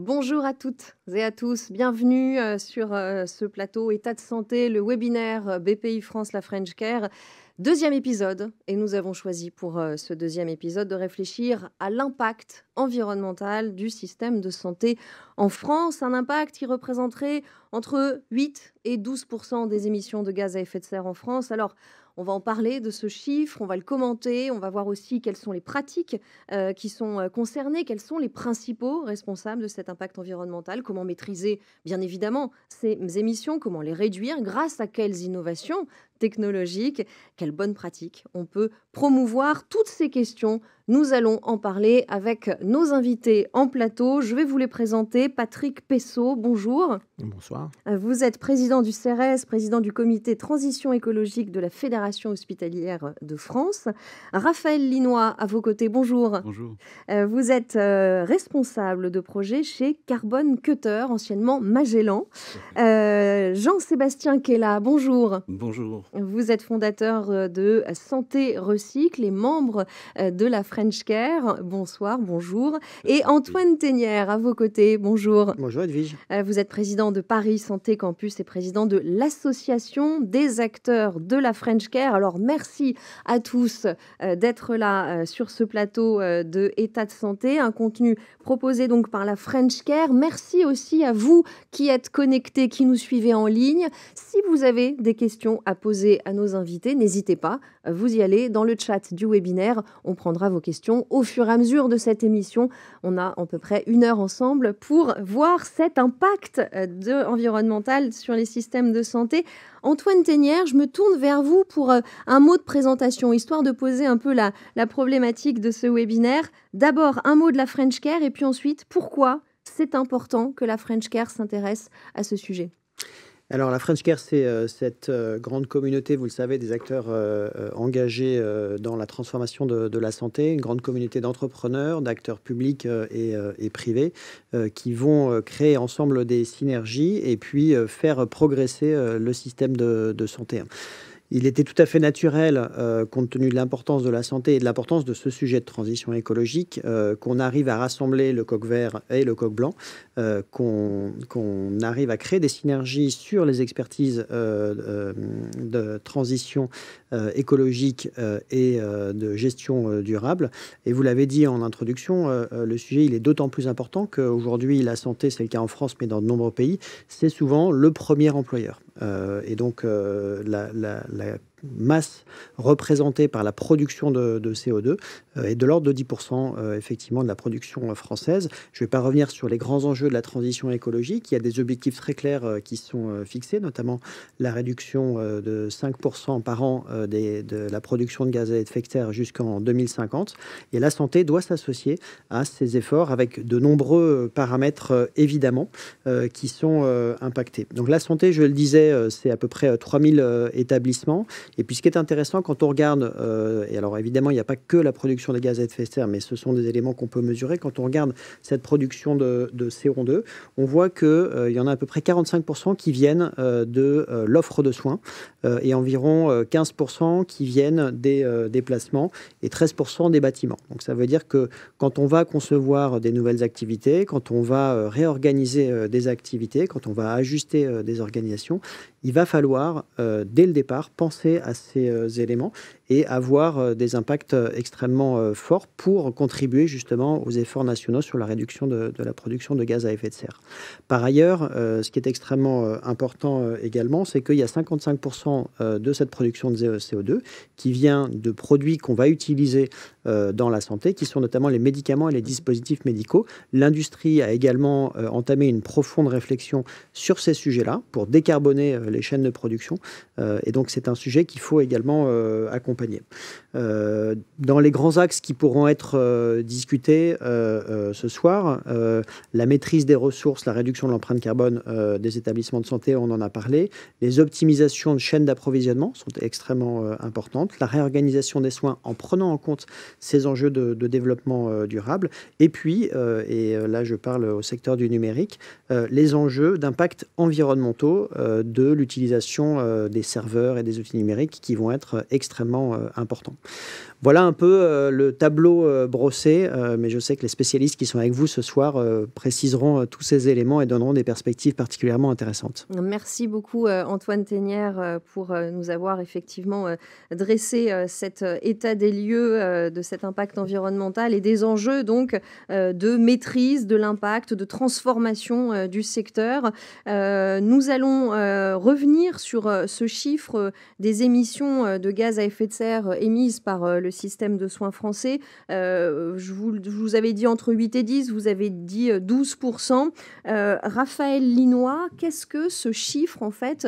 Bonjour à toutes et à tous, bienvenue sur ce plateau État de santé, le webinaire BPI France, la French Care. Deuxième épisode, et nous avons choisi pour ce deuxième épisode de réfléchir à l'impact environnemental du système de santé en France. Un impact qui représenterait entre 8 et 12% des émissions de gaz à effet de serre en France. Alors, on va en parler de ce chiffre, on va le commenter, on va voir aussi quelles sont les pratiques qui sont concernées, quels sont les principaux responsables de cet impact environnemental, comment maîtriser bien évidemment ces émissions, comment les réduire, grâce à quelles innovations technologiques, quelles bonnes pratiques on peut promouvoir. Toutes ces questions, nous allons en parler avec nos invités en plateau. Je vais vous les présenter. Patrick Pessot, bonjour. Bonsoir. Vous êtes président du CRS, président du comité transition écologique de la Fédération hospitalière de France. Raphaël Linois, à vos côtés, bonjour. Bonjour. Vous êtes responsable de projet chez Carbon Cutter, anciennement Magellan. Jean-Sébastien Kella, bonjour. Bonjour. Vous êtes fondateur de Santé Recycle et membre de la French Care. Bonsoir, bonjour. Et Antoine Ténière, à vos côtés, bonjour. Bonjour Edwige. Vous êtes président de Paris Santé Campus et président de l'association des acteurs de la French Care. Alors merci à tous d'être là sur ce plateau de État de santé, un contenu proposé donc par la French Care. Merci aussi à vous qui êtes connectés, qui nous suivez en ligne. Si vous avez des questions à poser à nos invités, n'hésitez pas, vous y allez dans le chat du webinaire. On prendra vos questions au fur et à mesure de cette émission. On a à peu près 1 heure ensemble pour voir cet impact environnemental sur les systèmes de santé. Antoine Ténière, je me tourne vers vous pour un mot de présentation, histoire de poser un peu la problématique de ce webinaire. D'abord, un mot de la French Care et puis ensuite, pourquoi c'est important que la French Care s'intéresse à ce sujet? Alors la French Care, c'est cette grande communauté, vous le savez, des acteurs engagés dans la transformation de la santé, une grande communauté d'entrepreneurs, d'acteurs publics et privés qui vont créer ensemble des synergies et puis faire progresser le système de santé. Il était tout à fait naturel, compte tenu de l'importance de la santé et de l'importance de ce sujet de transition écologique, qu'on arrive à rassembler le coq vert et le coq blanc, qu'on arrive à créer des synergies sur les expertises de transition écologique et de gestion durable. Et vous l'avez dit en introduction, le sujet il est d'autant plus important qu'aujourd'hui, la santé, c'est le cas en France, mais dans de nombreux pays, c'est souvent le premier employeur. Et donc, la masse représentée par la production de CO2 est de l'ordre de 10% effectivement de la production française. Je ne vais pas revenir sur les grands enjeux de la transition écologique. Il y a des objectifs très clairs qui sont fixés, notamment la réduction de 5% par an de la production de gaz à effet de serre jusqu'en 2050. Et la santé doit s'associer à ces efforts avec de nombreux paramètres évidemment qui sont impactés. Donc la santé, je le disais, c'est à peu près 3000 établissements. Et puis ce qui est intéressant quand on regarde, et alors évidemment il n'y a pas que la production de gaz à effet de serre, mais ce sont des éléments qu'on peut mesurer, quand on regarde cette production de CO2, on voit qu'il y en a à peu près 45% qui viennent de l'offre de soins et environ 15% qui viennent des déplacements et 13% des bâtiments. Donc ça veut dire que quand on va concevoir des nouvelles activités, quand on va réorganiser des activités, quand on va ajuster des organisations, il va falloir, dès le départ, penser à ces éléments et avoir des impacts extrêmement forts pour contribuer justement aux efforts nationaux sur la réduction de la production de gaz à effet de serre. Par ailleurs, ce qui est extrêmement important également, c'est qu'il y a 55% de cette production de CO2 qui vient de produits qu'on va utiliser dans la santé, qui sont notamment les médicaments et les dispositifs médicaux. L'industrie a également entamé une profonde réflexion sur ces sujets-là pour décarboner les chaînes de production. Et donc, c'est un sujet qu'il faut également accompagner. Dans les grands axes qui pourront être discutés ce soir, la maîtrise des ressources, la réduction de l'empreinte carbone des établissements de santé, on en a parlé. Les optimisations de chaînes d'approvisionnement sont extrêmement importantes. La réorganisation des soins en prenant en compte ces enjeux de développement durable. Et puis, et là je parle au secteur du numérique, les enjeux d'impact environnementaux de l'utilisation des serveurs et des outils numériques qui vont être extrêmement importants. Voilà un peu le tableau brossé, mais je sais que les spécialistes qui sont avec vous ce soir préciseront tous ces éléments et donneront des perspectives particulièrement intéressantes. Merci beaucoup Antoine Tenière pour nous avoir effectivement dressé cet état des lieux de cet impact environnemental et des enjeux donc de maîtrise de l'impact, de transformation du secteur. Nous allons revenir sur ce chiffre des émissions de gaz à effet de serre émises par le système de soins français. Je vous avais dit entre 8 et 10, vous avez dit 12%. Raphaël Linois, qu'est-ce que ce chiffre en fait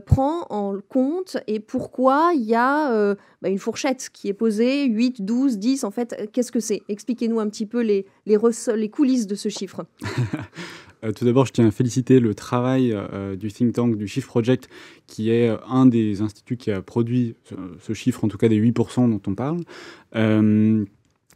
prend en compte et pourquoi il y a une fourchette qui est posée, 8, 12, 10, en fait, qu'est-ce que c'est? Expliquez-nous un petit peu les coulisses de ce chiffre. Tout d'abord, je tiens à féliciter le travail du think tank du Shift Project, qui est un des instituts qui a produit ce chiffre, en tout cas des 8% dont on parle,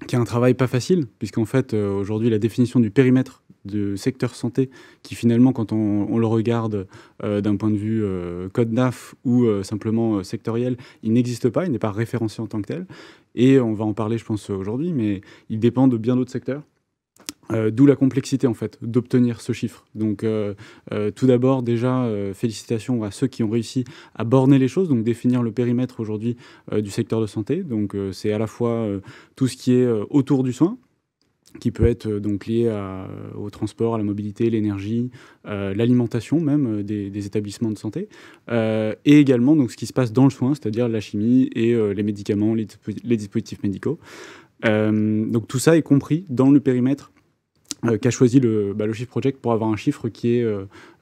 qui est un travail pas facile, puisqu'en fait, aujourd'hui, la définition du périmètre de secteur santé, qui finalement, quand on le regarde d'un point de vue code NAF ou simplement sectoriel, il n'existe pas, il n'est pas référencé en tant que tel. Et on va en parler, je pense, aujourd'hui, mais il dépend de bien d'autres secteurs. D'où la complexité en fait d'obtenir ce chiffre. Donc tout d'abord déjà félicitations à ceux qui ont réussi à borner les choses, donc définir le périmètre aujourd'hui du secteur de santé. Donc c'est à la fois tout ce qui est autour du soin, qui peut être donc lié au transport, à la mobilité, l'énergie, l'alimentation même des établissements de santé, et également donc ce qui se passe dans le soin, c'est-à-dire la chimie et les médicaments, les dispositifs médicaux. Donc tout ça est compris dans le périmètre qu'a choisi le Shift Project pour avoir un chiffre qui est,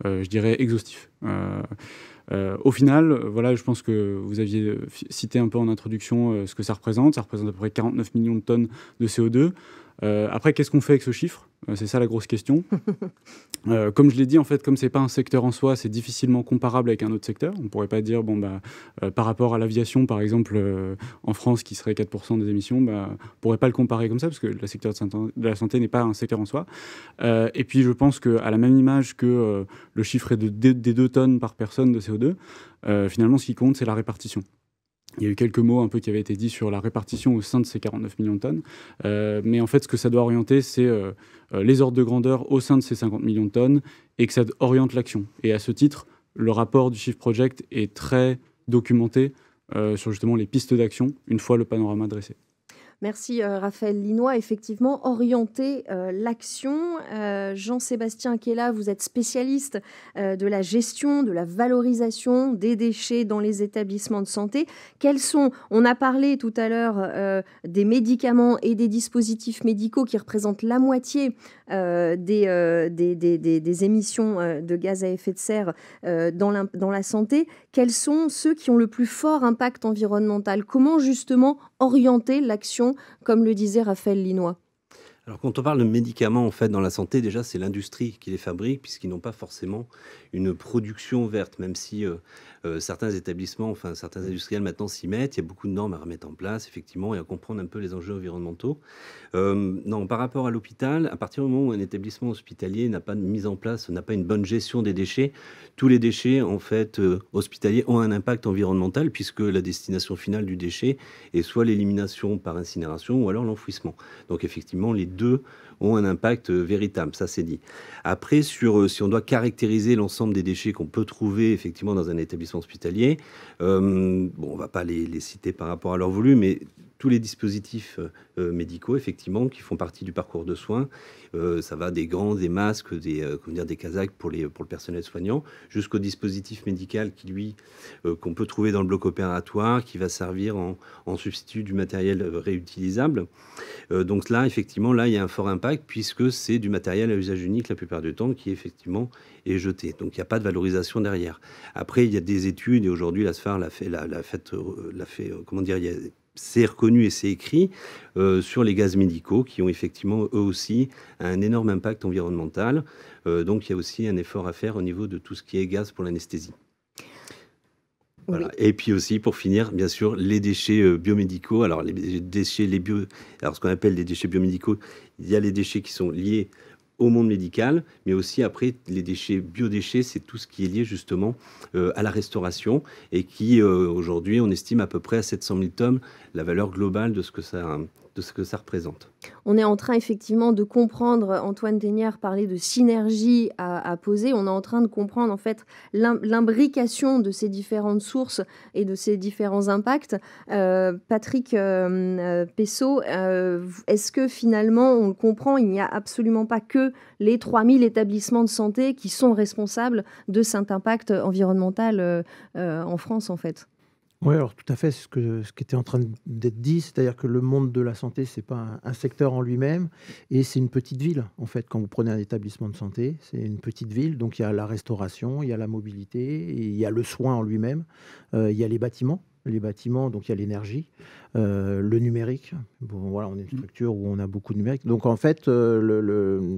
je dirais, exhaustif. Au final, voilà, je pense que vous aviez cité un peu en introduction ce que ça représente. Ça représente à peu près 49 millions de tonnes de CO2. Après, qu'est-ce qu'on fait avec ce chiffre ? C'est ça la grosse question. Comme je l'ai dit, en fait, comme c'est pas un secteur en soi, c'est difficilement comparable avec un autre secteur. On pourrait pas dire, par rapport à l'aviation, par exemple, en France, qui serait 4% des émissions, on pourrait pas le comparer comme ça, parce que le secteur de la santé n'est pas un secteur en soi. Et puis, je pense qu'à la même image que le chiffre est des 2 tonnes par personne de CO2, finalement, ce qui compte, c'est la répartition. Il y a eu quelques mots un peu qui avaient été dits sur la répartition au sein de ces 49 millions de tonnes. Mais en fait, ce que ça doit orienter, c'est les ordres de grandeur au sein de ces 50 millions de tonnes et que ça oriente l'action. Et à ce titre, le rapport du Shift Project est très documenté sur justement les pistes d'action une fois le panorama dressé. Merci Raphaël Linois. Effectivement, orienter l'action. Jean-Sébastien Kella, vous êtes spécialiste de la gestion, de la valorisation des déchets dans les établissements de santé. On a parlé tout à l'heure des médicaments et des dispositifs médicaux qui représentent la moitié des émissions de gaz à effet de serre dans la santé. Quels sont ceux qui ont le plus fort impact environnemental? Comment justement orienter l'action, comme le disait Raphaël Linois? Alors quand on parle de médicaments en fait dans la santé, déjà c'est l'industrie qui les fabrique puisqu'ils n'ont pas forcément une production verte, même si certains établissements, enfin certains industriels maintenant s'y mettent. Il y a beaucoup de normes à remettre en place effectivement et à comprendre un peu les enjeux environnementaux. Non, par rapport à l'hôpital, à partir du moment où un établissement hospitalier n'a pas de mise en place, n'a pas une bonne gestion des déchets, tous les déchets en fait hospitaliers ont un impact environnemental puisque la destination finale du déchet est soit l'élimination par incinération ou alors l'enfouissement. Donc effectivement les deux ont un impact véritable, ça c'est dit. Après, si on doit caractériser l'ensemble des déchets qu'on peut trouver effectivement dans un établissement hospitalier, on va pas les citer par rapport à leur volume, mais tous les dispositifs médicaux, effectivement, qui font partie du parcours de soins. Ça va des gants, des masques, des casaques pour le personnel soignant, jusqu'au dispositif médical qu'on peut trouver dans le bloc opératoire, qui va servir en substitut du matériel réutilisable. Donc là, effectivement, il y a un fort impact, puisque c'est du matériel à usage unique la plupart du temps, qui effectivement est jeté. Donc il n'y a pas de valorisation derrière. Après, il y a des études, et aujourd'hui, la SFAR c'est reconnu et c'est écrit sur les gaz médicaux qui ont effectivement eux aussi un énorme impact environnemental. Donc il y a aussi un effort à faire au niveau de tout ce qui est gaz pour l'anesthésie. Voilà. Et puis aussi, pour finir, bien sûr, les déchets biomédicaux. Alors, alors, ce qu'on appelle les déchets biomédicaux, il y a les déchets qui sont liés au monde médical, mais aussi après, les déchets biodéchets, c'est tout ce qui est lié justement à la restauration et qui, aujourd'hui, on estime à peu près à 700 000 tonnes la valeur globale de ce que ça représente. On est en train effectivement de comprendre, Antoine Tenière parlait de synergie à poser, on est en train de comprendre en fait l'imbrication de ces différentes sources et de ces différents impacts. Patrick Pessot, est-ce que finalement on le comprend, il n'y a absolument pas que les 3000 établissements de santé qui sont responsables de cet impact environnemental en France en fait? Oui, alors tout à fait, ce qui était en train d'être dit, c'est-à-dire que le monde de la santé, c'est pas un secteur en lui-même, et c'est une petite ville, en fait, quand vous prenez un établissement de santé, c'est une petite ville, donc il y a la restauration, il y a la mobilité, et il y a le soin en lui-même, il y a les bâtiments, donc il y a l'énergie, le numérique. Bon, voilà, on est une structure où on a beaucoup de numérique. Donc en fait, le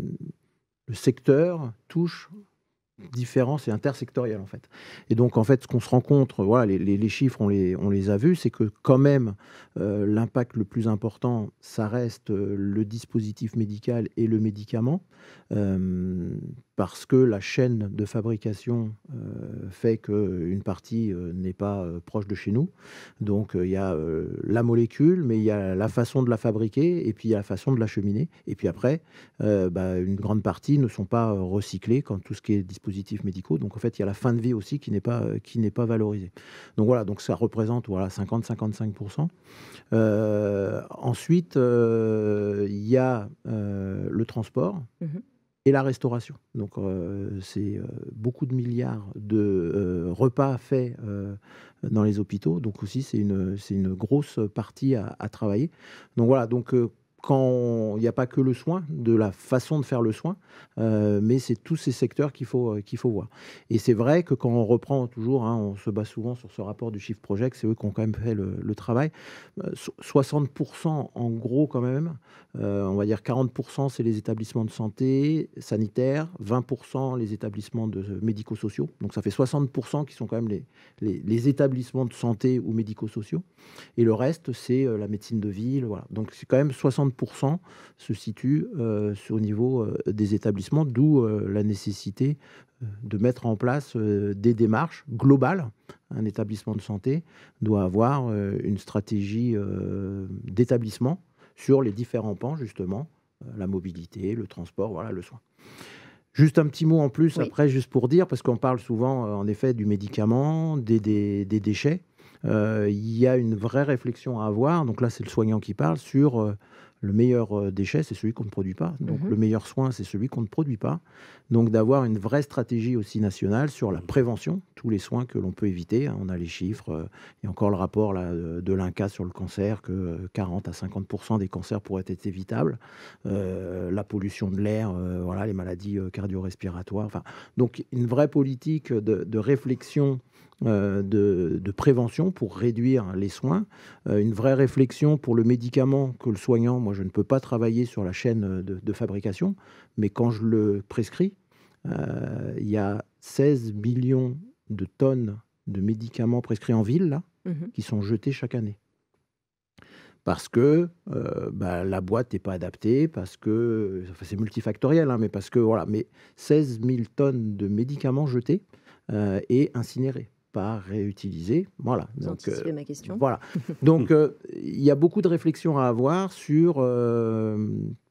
secteur touche différent, c'est intersectoriel en fait. Et donc en fait, ce qu'on se rencontre, voilà, les chiffres, on les a vus, c'est que quand même, l'impact le plus important, ça reste le dispositif médical et le médicament, parce que la chaîne de fabrication fait qu'une partie n'est pas proche de chez nous. Donc il y a la molécule, mais il y a la façon de la fabriquer, et puis il y a la façon de l'acheminer. Et puis après, une grande partie ne sont pas recyclées, comme tout ce qui est dispositifs médicaux. Donc en fait, il y a la fin de vie aussi qui n'est pas valorisée. Donc voilà, donc ça représente 50-55%. Ensuite, il y a le transport. Et la restauration. Donc, c'est beaucoup de milliards de repas faits dans les hôpitaux. Donc aussi, c'est une grosse partie à travailler. Donc voilà, donc quand il n'y a pas que le soin, de la façon de faire le soin, mais c'est tous ces secteurs qu'il faut voir. Et c'est vrai que quand on reprend toujours, on se base souvent sur ce rapport du Shift Project, c'est eux qui ont quand même fait le travail. 60% en gros quand même, on va dire 40% c'est les établissements de santé sanitaires, 20% les établissements médico-sociaux. Donc ça fait 60% qui sont quand même les établissements de santé ou médico-sociaux. Et le reste, c'est la médecine de ville. Voilà. Donc c'est quand même 60% se situe au niveau des établissements, d'où la nécessité de mettre en place des démarches globales. Un établissement de santé doit avoir une stratégie d'établissement sur les différents pans, justement, la mobilité, le transport, voilà, le soin. Juste un petit mot en plus, après, juste pour dire, parce qu'on parle souvent, en effet, du médicament, des déchets. Il y a une vraie réflexion à avoir, donc là, c'est le soignant qui parle, sur le meilleur déchet, c'est celui qu'on ne produit pas. Donc le meilleur soin, c'est celui qu'on ne produit pas. Donc d'avoir une vraie stratégie aussi nationale sur la prévention, tous les soins que l'on peut éviter. On a les chiffres, il y a encore le rapport là, de l'INCa sur le cancer, que 40 à 50% des cancers pourraient être évitables. La pollution de l'air, voilà, les maladies cardio-respiratoires. Enfin, donc une vraie politique de réflexion de prévention pour réduire les soins, une vraie réflexion pour le médicament que le soignant, moi je ne peux pas travailler sur la chaîne de fabrication, mais quand je le prescris, il y a 16 millions de tonnes de médicaments prescrits en ville là, qui sont jetés chaque année. Parce que la boîte n'est pas adaptée, parce que, c'est multifactoriel, mais parce que, voilà, mais 16 000 tonnes de médicaments jetés et incinérés. Réutiliser. Voilà. Vous anticipez ma question. Voilà. Donc, il y a beaucoup de réflexions à avoir sur...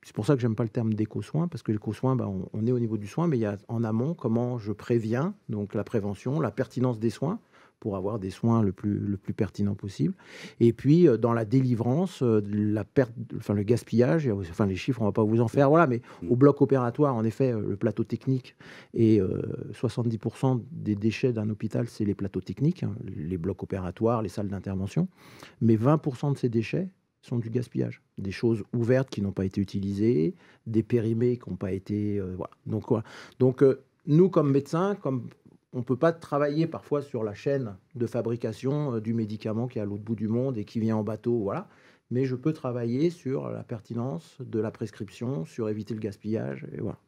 c'est pour ça que j'aime pas le terme d'éco-soin, parce que l'éco-soin, on est au niveau du soin, mais il y a en amont comment je préviens, donc la prévention, la pertinence des soins, pour avoir des soins le plus pertinent possible. Et puis, dans la délivrance, la perte, le gaspillage, les chiffres, on ne va pas vous en faire, voilà, mais au bloc opératoire, en effet, le plateau technique, et 70% des déchets d'un hôpital, c'est les plateaux techniques, les blocs opératoires, les salles d'intervention, mais 20% de ces déchets sont du gaspillage. Des choses ouvertes qui n'ont pas été utilisées, des périmés qui n'ont pas été... voilà. Donc, nous, comme médecins, on ne peut pas travailler parfois sur la chaîne de fabrication du médicament qui est à l'autre bout du monde et qui vient en bateau, voilà. Mais je peux travailler sur la pertinence de la prescription, sur éviter le gaspillage, et voilà.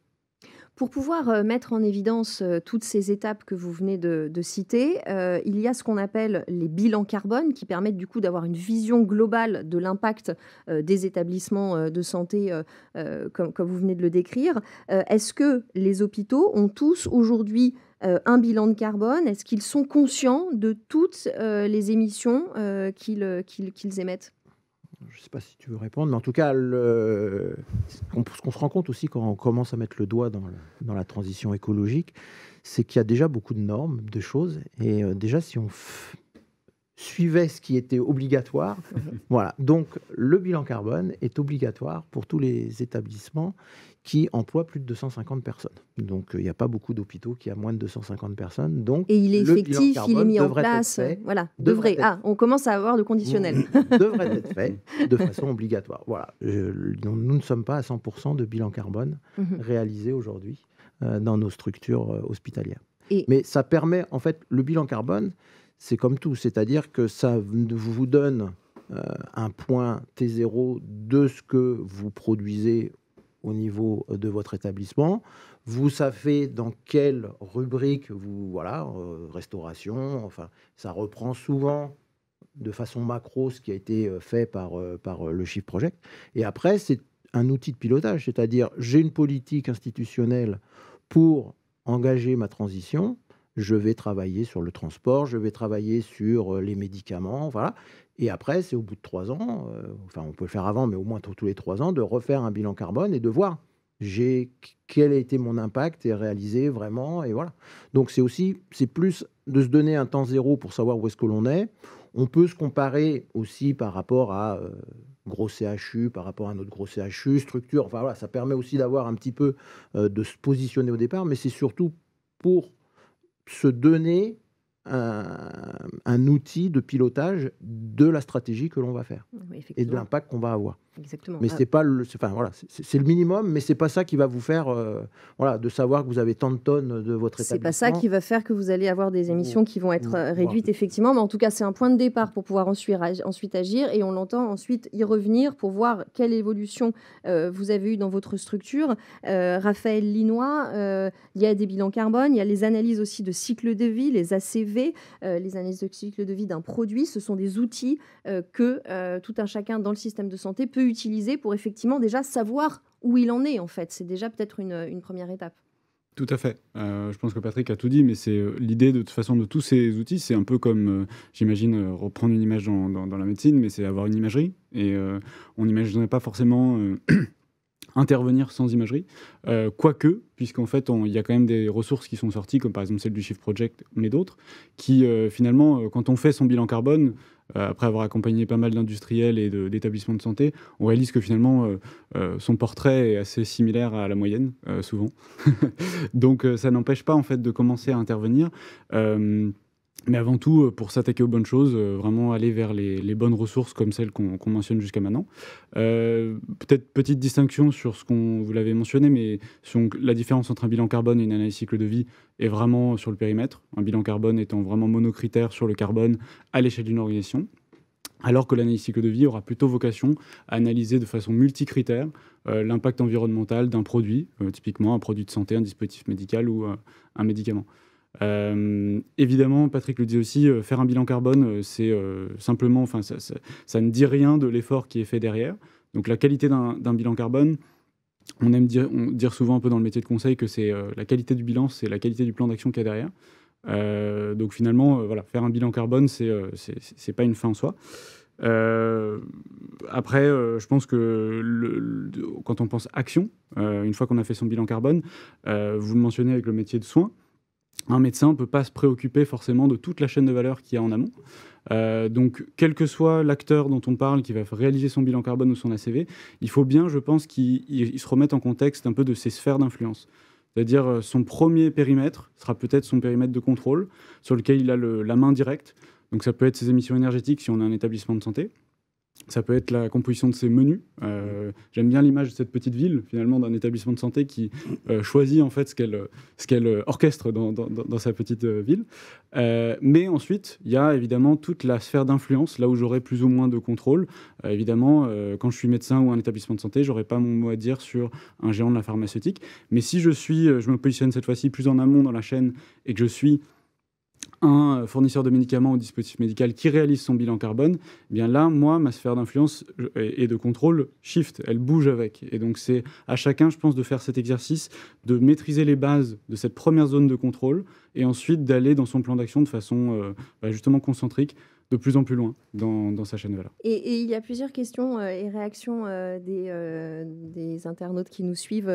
Pour pouvoir mettre en évidence toutes ces étapes que vous venez de citer, il y a ce qu'on appelle les bilans carbone qui permettent du coup d'avoir une vision globale de l'impact des établissements de santé comme vous venez de le décrire. Est-ce que les hôpitaux ont tous aujourd'hui un bilan de carbone? Est-ce qu'ils sont conscients de toutes les émissions qu'ils émettent? Je ne sais pas si tu veux répondre, mais en tout cas, ce qu'on se rend compte aussi quand on commence à mettre le doigt dans la transition écologique, c'est qu'il y a déjà beaucoup de normes, de choses. Et déjà, si on suivait ce qui était obligatoire, voilà. Donc, le bilan carbone est obligatoire pour tous les établissements qui emploient plus de 250 personnes. Donc, il n'y a pas beaucoup d'hôpitaux qui a moins de 250 personnes. Donc, et il est effectif, il est mis en devrait place. Fait, voilà, devrait. On commence à avoir le conditionnel. Devrait être fait de façon obligatoire. Voilà. Nous ne sommes pas à 100% de bilan carbone réalisé aujourd'hui dans nos structures hospitalières. Mais ça permet, en fait, le bilan carbone, c'est comme tout, c'est-à-dire que ça vous donne un point T0 de ce que vous produisez au niveau de votre établissement. Vous savez dans quelle rubrique restauration, enfin, ça reprend souvent de façon macro ce qui a été fait par le Chiffre Project. Et après, c'est un outil de pilotage, c'est-à-dire j'ai une politique institutionnelle pour engager ma transition. Je vais travailler sur le transport, je vais travailler sur les médicaments, voilà. Et après, c'est au bout de 3 ans, on peut le faire avant, mais au moins tous les 3 ans, de refaire un bilan carbone et de voir quel a été mon impact et réalisé vraiment, et voilà. Donc c'est plus de se donner un temps zéro pour savoir où est-ce que l'on est. On peut se comparer aussi par rapport à gros CHU, par rapport à notre gros CHU, structure, enfin voilà, ça permet aussi d'avoir un petit peu de se positionner au départ, mais c'est surtout pour se donner un outil de pilotage de la stratégie que l'on va faire et de l'impact qu'on va avoir. Exactement. Mais c'est pas c'est le minimum, mais c'est pas ça qui va vous faire de savoir que vous avez tant de tonnes de votre établissement. C'est pas ça qui va faire que vous allez avoir des émissions qui vont être réduites, effectivement, mais en tout cas c'est un point de départ pour pouvoir ensuite agir, et on l'entend ensuite y revenir pour voir quelle évolution vous avez eu dans votre structure. Raphaël Linois, il y a des bilans carbone, il y a les analyses aussi de cycle de vie, les ACV, les analyses de cycle de vie d'un produit. Ce sont des outils que tout un chacun dans le système de santé peut utiliser pour effectivement déjà savoir où il en est, en fait. C'est déjà peut-être une première étape. Tout à fait. Je pense que Patrick a tout dit, mais c'est l'idée de toute façon de tous ces outils, c'est un peu comme, j'imagine, reprendre une image dans la médecine, mais c'est avoir une imagerie. Et on n'imaginerait pas forcément intervenir sans imagerie, quoique, puisqu'en fait, il y a quand même des ressources qui sont sorties, comme par exemple celle du Chiffre Project, mais d'autres, qui finalement, quand on fait son bilan carbone, après avoir accompagné pas mal d'industriels et d'établissements de santé, on réalise que finalement, son portrait est assez similaire à la moyenne, souvent. Donc, ça n'empêche pas, en fait, de commencer à intervenir. Mais avant tout, pour s'attaquer aux bonnes choses, vraiment aller vers les bonnes ressources comme celles qu'on mentionne jusqu'à maintenant. Peut-être petite distinction sur ce vous l'avez mentionné, mais la différence entre un bilan carbone et une analyse cycle de vie est vraiment sur le périmètre. Un bilan carbone étant vraiment monocritère sur le carbone à l'échelle d'une organisation, alors que l'analyse cycle de vie aura plutôt vocation à analyser de façon multicritère l'impact environnemental d'un produit, typiquement un produit de santé, un dispositif médical ou un médicament. Évidemment, Patrick le dit aussi, faire un bilan carbone, c'est simplement, ça ne dit rien de l'effort qui est fait derrière. Donc la qualité d'un bilan carbone, on aime dire souvent un peu dans le métier de conseil que c'est la qualité du bilan, c'est la qualité du plan d'action qu'il y a derrière. Donc finalement, faire un bilan carbone, c'est pas une fin en soi. Après, je pense que quand on pense action, une fois qu'on a fait son bilan carbone, vous le mentionnez avec le métier de soins, un médecin ne peut pas se préoccuper forcément de toute la chaîne de valeur qu'il y a en amont. Donc, quel que soit l'acteur dont on parle qui va réaliser son bilan carbone ou son ACV, il faut bien, je pense, qu'il se remette en contexte un peu de ses sphères d'influence. C'est-à-dire, son premier périmètre sera peut-être son périmètre de contrôle, sur lequel il a la main directe. Donc, ça peut être ses émissions énergétiques si on a un établissement de santé. Ça peut être la composition de ses menus. J'aime bien l'image de cette petite ville, finalement, d'un établissement de santé qui choisit en fait ce qu'elle orchestre dans sa petite ville. Mais ensuite, il y a évidemment toute la sphère d'influence, là où j'aurai plus ou moins de contrôle. Évidemment, quand je suis médecin ou un établissement de santé, j'aurai pas mon mot à dire sur un géant de la pharmaceutique. Mais si je me positionne cette fois-ci plus en amont dans la chaîne et que je suis un fournisseur de médicaments ou dispositif médical qui réalise son bilan carbone, eh bien là, moi, ma sphère d'influence et de contrôle shift, elle bouge avec. Et donc, c'est à chacun, je pense, de faire cet exercice, de maîtriser les bases de cette première zone de contrôle et ensuite d'aller dans son plan d'action de façon justement concentrique, de plus en plus loin dans sa chaîne de valeur. Et il y a plusieurs questions et réactions des internautes qui nous suivent,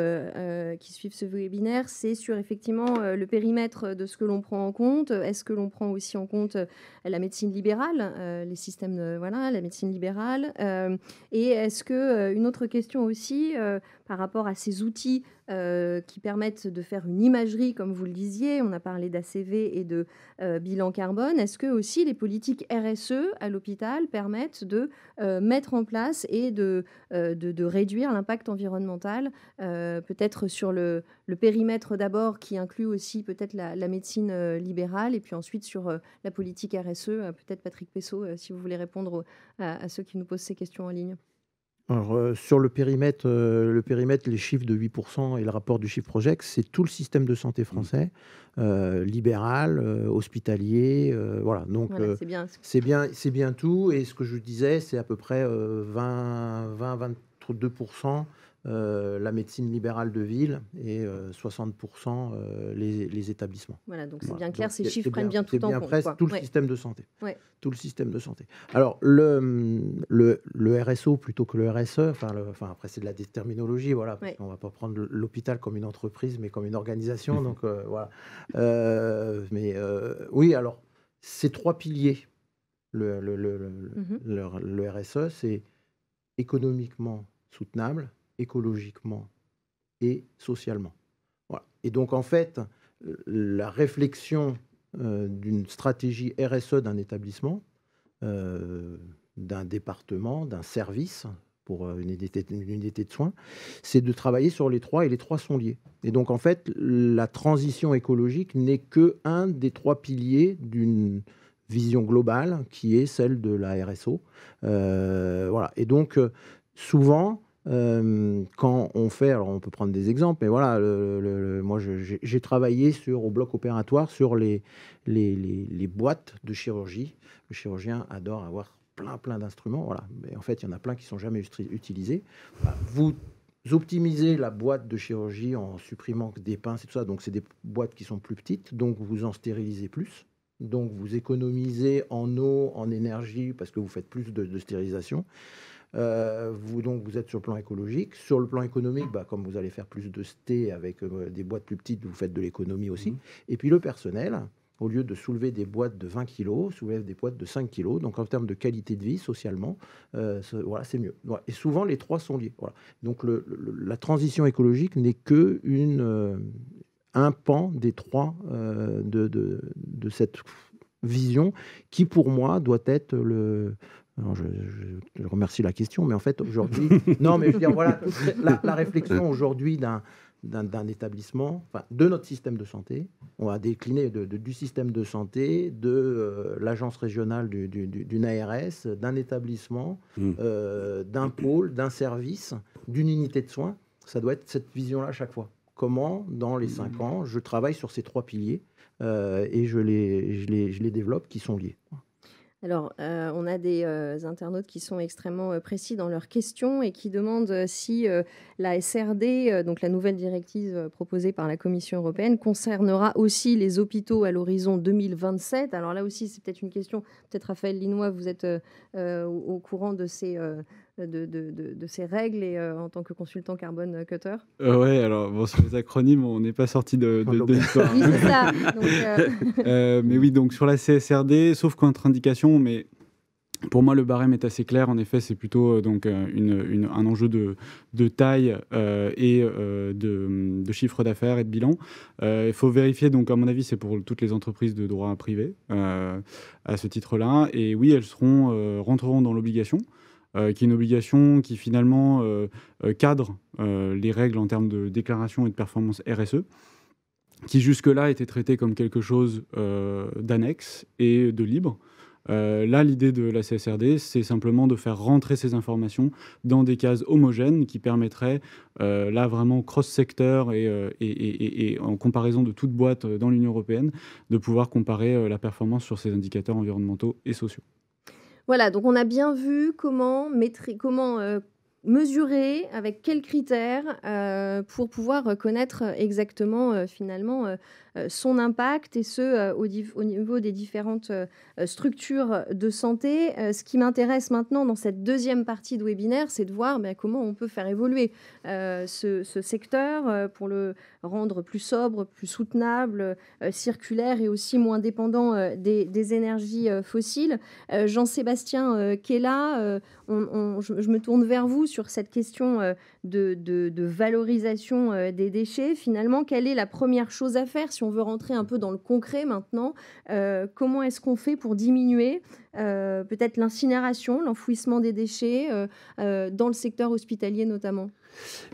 qui suivent ce webinaire. C'est sur effectivement le périmètre de ce que l'on prend en compte. Est-ce que l'on prend aussi en compte la médecine libérale, les systèmes la médecine libérale et est-ce que une autre question aussi par rapport à ces outils qui permettent de faire une imagerie, comme vous le disiez, on a parlé d'ACV et de bilan carbone. Est-ce que aussi les politiques RSE à l'hôpital permettent de mettre en place et de réduire l'impact environnemental, peut-être sur le périmètre d'abord, qui inclut aussi peut-être la médecine libérale, et puis ensuite sur la politique RSE, peut-être Patrick Pessot, si vous voulez répondre à ceux qui nous posent ces questions en ligne. Alors, sur le périmètre, les chiffres de 8% et le rapport du Chiffre Project, c'est tout le système de santé français, libéral, hospitalier, voilà. Donc, Voilà, c'est bien tout. Et ce que je disais, c'est à peu près 20-22% la médecine libérale de ville et 60% les établissements. Voilà, donc c'est Voilà. bien clair, Donc, ces chiffres prennent bien tout en compte. Presque tout le Ouais. système de santé. Ouais. Tout le système de santé. Alors, le RSO plutôt que le RSE, enfin après, c'est de la terminologie, voilà, parce qu'on ne va pas prendre l'hôpital comme une entreprise, mais comme une organisation. Donc, voilà. Oui, alors, ces trois piliers, le RSE, c'est économiquement soutenable, écologiquement et socialement. Voilà. Et donc, en fait, la réflexion d'une stratégie RSE d'un établissement, d'un département, d'un service pour une unité de soins, c'est de travailler sur les trois, et les trois sont liés. Et donc, en fait, la transition écologique n'est qu'un des trois piliers d'une vision globale qui est celle de la RSO. Voilà. Et donc, souvent, quand on fait, alors on peut prendre des exemples, mais voilà, moi j'ai travaillé au bloc opératoire sur les boîtes de chirurgie. Le chirurgien adore avoir plein d'instruments, voilà. Mais en fait, il y en a plein qui ne sont jamais utilisés. Voilà. Vous optimisez la boîte de chirurgie en supprimant des pinces et tout ça, donc c'est des boîtes qui sont plus petites, donc vous en stérilisez plus. Donc vous économisez en eau, en énergie, parce que vous faites plus de stérilisation. Vous êtes sur le plan écologique. Sur le plan économique, comme vous allez faire plus de sté avec des boîtes plus petites, vous faites de l'économie aussi. Et puis le personnel, au lieu de soulever des boîtes de 20 kg, soulève des boîtes de 5 kg. Donc en termes de qualité de vie, socialement, voilà, c'est mieux. Voilà. Et souvent, les trois sont liés. Voilà. Donc la transition écologique n'est que un pan des trois de cette vision qui, pour moi, doit être Alors je remercie la question, mais en fait, aujourd'hui... non, mais je veux dire, voilà, la réflexion aujourd'hui d'un établissement, enfin, de notre système de santé, on va décliner du système de santé, de l'agence régionale d'une ARS, d'un établissement, d'un pôle, d'un service, d'une unité de soins. Ça doit être cette vision-là à chaque fois. Comment, dans les 5 ans, je travaille sur ces trois piliers et je les développe, qui sont liés. Alors, on a des internautes qui sont extrêmement précis dans leurs questions et qui demandent si la SRD, donc la nouvelle directive proposée par la Commission européenne, concernera aussi les hôpitaux à l'horizon 2027. Alors là aussi, c'est peut-être une question, peut-être Raphaël Linois, vous êtes au courant de ces règles et en tant que consultant carbone cutter. Ouais, alors bon, sur les acronymes, on n'est pas sorti de l'histoire. Oui, c'est ça. Donc, mais oui, donc sur la CSRD, sauf contre-indication, mais pour moi, le barème est assez clair. En effet, c'est plutôt donc un enjeu de taille et de chiffre d'affaires et de bilan. Il faut vérifier, donc à mon avis, c'est pour toutes les entreprises de droit privé à ce titre-là. Et oui, elles rentreront dans l'obligation. qui est une obligation qui finalement cadre les règles en termes de déclaration et de performance RSE, qui jusque-là était traité comme quelque chose d'annexe et de libre. Là, l'idée de la CSRD, c'est simplement de faire rentrer ces informations dans des cases homogènes qui permettraient, là vraiment cross-secteur et en comparaison de toute boîte dans l'Union européenne, de pouvoir comparer la performance sur ces indicateurs environnementaux et sociaux. Voilà, donc on a bien vu comment mesurer, avec quels critères, pour pouvoir connaître exactement finalement son impact, et ce au niveau des différentes structures de santé. Ce qui m'intéresse maintenant dans cette deuxième partie de webinaire, c'est de voir comment on peut faire évoluer ce secteur pour le rendre plus sobre, plus soutenable, circulaire et aussi moins dépendant des énergies fossiles. Jean-Sébastien Kella, je me tourne vers vous sur cette question de valorisation des déchets. Finalement, quelle est la première chose à faire si on veut rentrer un peu dans le concret maintenant? Comment est-ce qu'on fait pour diminuer peut-être l'incinération, l'enfouissement des déchets dans le secteur hospitalier notamment?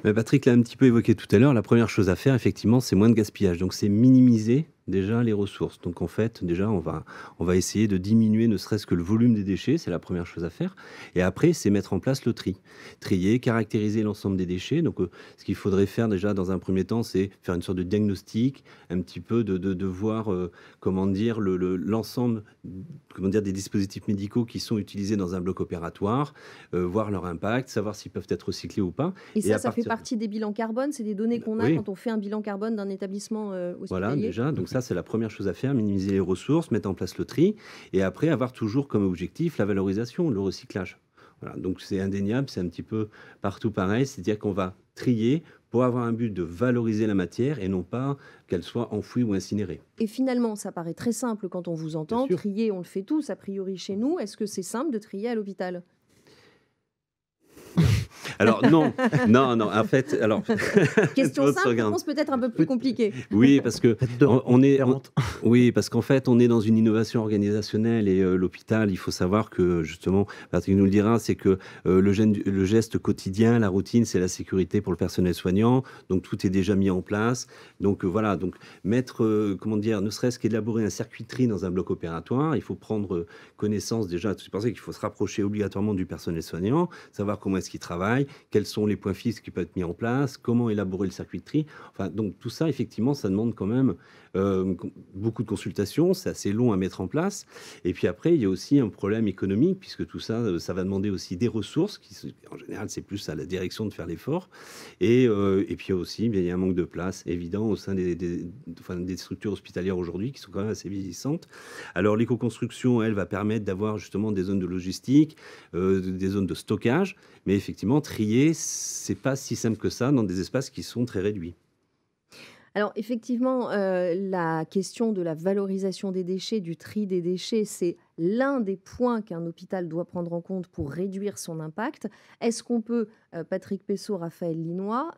Patrick l'a un petit peu évoqué tout à l'heure. La première chose à faire, effectivement, c'est moins de gaspillage. Donc, c'est minimiser déjà les ressources. Donc, en fait, déjà, on va essayer de diminuer ne serait-ce que le volume des déchets. C'est la première chose à faire. Et après, c'est mettre en place le tri. Trier, caractériser l'ensemble des déchets. Donc, ce qu'il faudrait faire déjà dans un premier temps, c'est faire une sorte de diagnostic, un petit peu de voir, comment dire, l'ensemble des dispositifs médicaux qui sont utilisés dans un bloc opératoire, voir leur impact, savoir s'ils peuvent être recyclés ou pas. Et ça fait partie des bilans carbone, c'est des données qu'on a quand on fait un bilan carbone d'un établissement hospitalier. Voilà, déjà, donc ça c'est la première chose à faire, minimiser les ressources, mettre en place le tri, et après avoir toujours comme objectif la valorisation, le recyclage. Voilà, donc c'est indéniable, c'est un petit peu partout pareil, c'est-à-dire qu'on va trier pour avoir un but de valoriser la matière et non pas qu'elle soit enfouie ou incinérée. Et finalement, ça paraît très simple quand on vous entend, trier, on le fait tous a priori chez nous. Est-ce que c'est simple de trier à l'hôpital? Alors non, en fait, alors question simple, réponse peut-être un peu plus compliquée. Oui, parce que parce qu'en fait, on est dans une innovation organisationnelle et l'hôpital, il faut savoir que justement, Patrick nous le dira, c'est que le geste quotidien, la routine, c'est la sécurité pour le personnel soignant. Donc tout est déjà mis en place. Donc voilà, donc mettre, ne serait-ce qu'élaborer un circuit de tri dans un bloc opératoire, il faut prendre connaissance déjà. C'est pour ça qu'il faut se rapprocher obligatoirement du personnel soignant, savoir comment est-ce qu'il travaille, quels sont les points fixes qui peuvent être mis en place, comment élaborer le circuit de tri. Enfin, donc tout ça, effectivement, ça demande quand même beaucoup de consultations, c'est assez long à mettre en place. Et puis après, il y a aussi un problème économique, puisque tout ça, ça va demander aussi des ressources, en général, c'est plus à la direction de faire l'effort. Et puis aussi, il y a un manque de place évident au sein des structures hospitalières aujourd'hui, qui sont quand même assez vieillissantes. Alors l'éco-construction, elle, va permettre d'avoir justement des zones de logistique, des zones de stockage, mais effectivement, trier, c'est pas si simple que ça dans des espaces qui sont très réduits. Alors effectivement, la question de la valorisation des déchets, du tri des déchets, c'est l'un des points qu'un hôpital doit prendre en compte pour réduire son impact. Est-ce qu'on peut, Patrick Pessot, Raphaël Linois,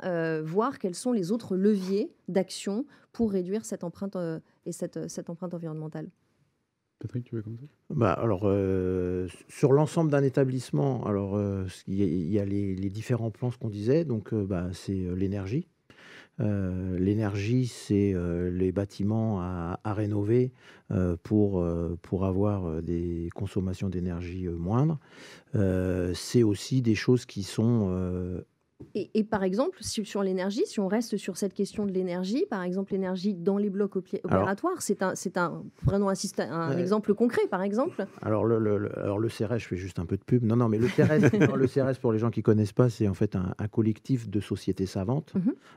voir quels sont les autres leviers d'action pour réduire cette empreinte et cette empreinte environnementale? Patrick, tu veux commencer? Alors, sur l'ensemble d'un établissement, alors, il y a les différents plans, ce qu'on disait. Donc, c'est l'énergie. L'énergie, c'est les bâtiments à rénover pour avoir des consommations d'énergie moindres. C'est aussi des choses qui sont... Et par exemple, sur l'énergie, si on reste sur cette question de l'énergie, par exemple l'énergie dans les blocs opératoires, prenons un exemple concret, par exemple. Alors le CRS, je fais juste un peu de pub. Non, mais le CRS, le CRS, pour les gens qui ne connaissent pas, c'est en fait un collectif de sociétés savantes.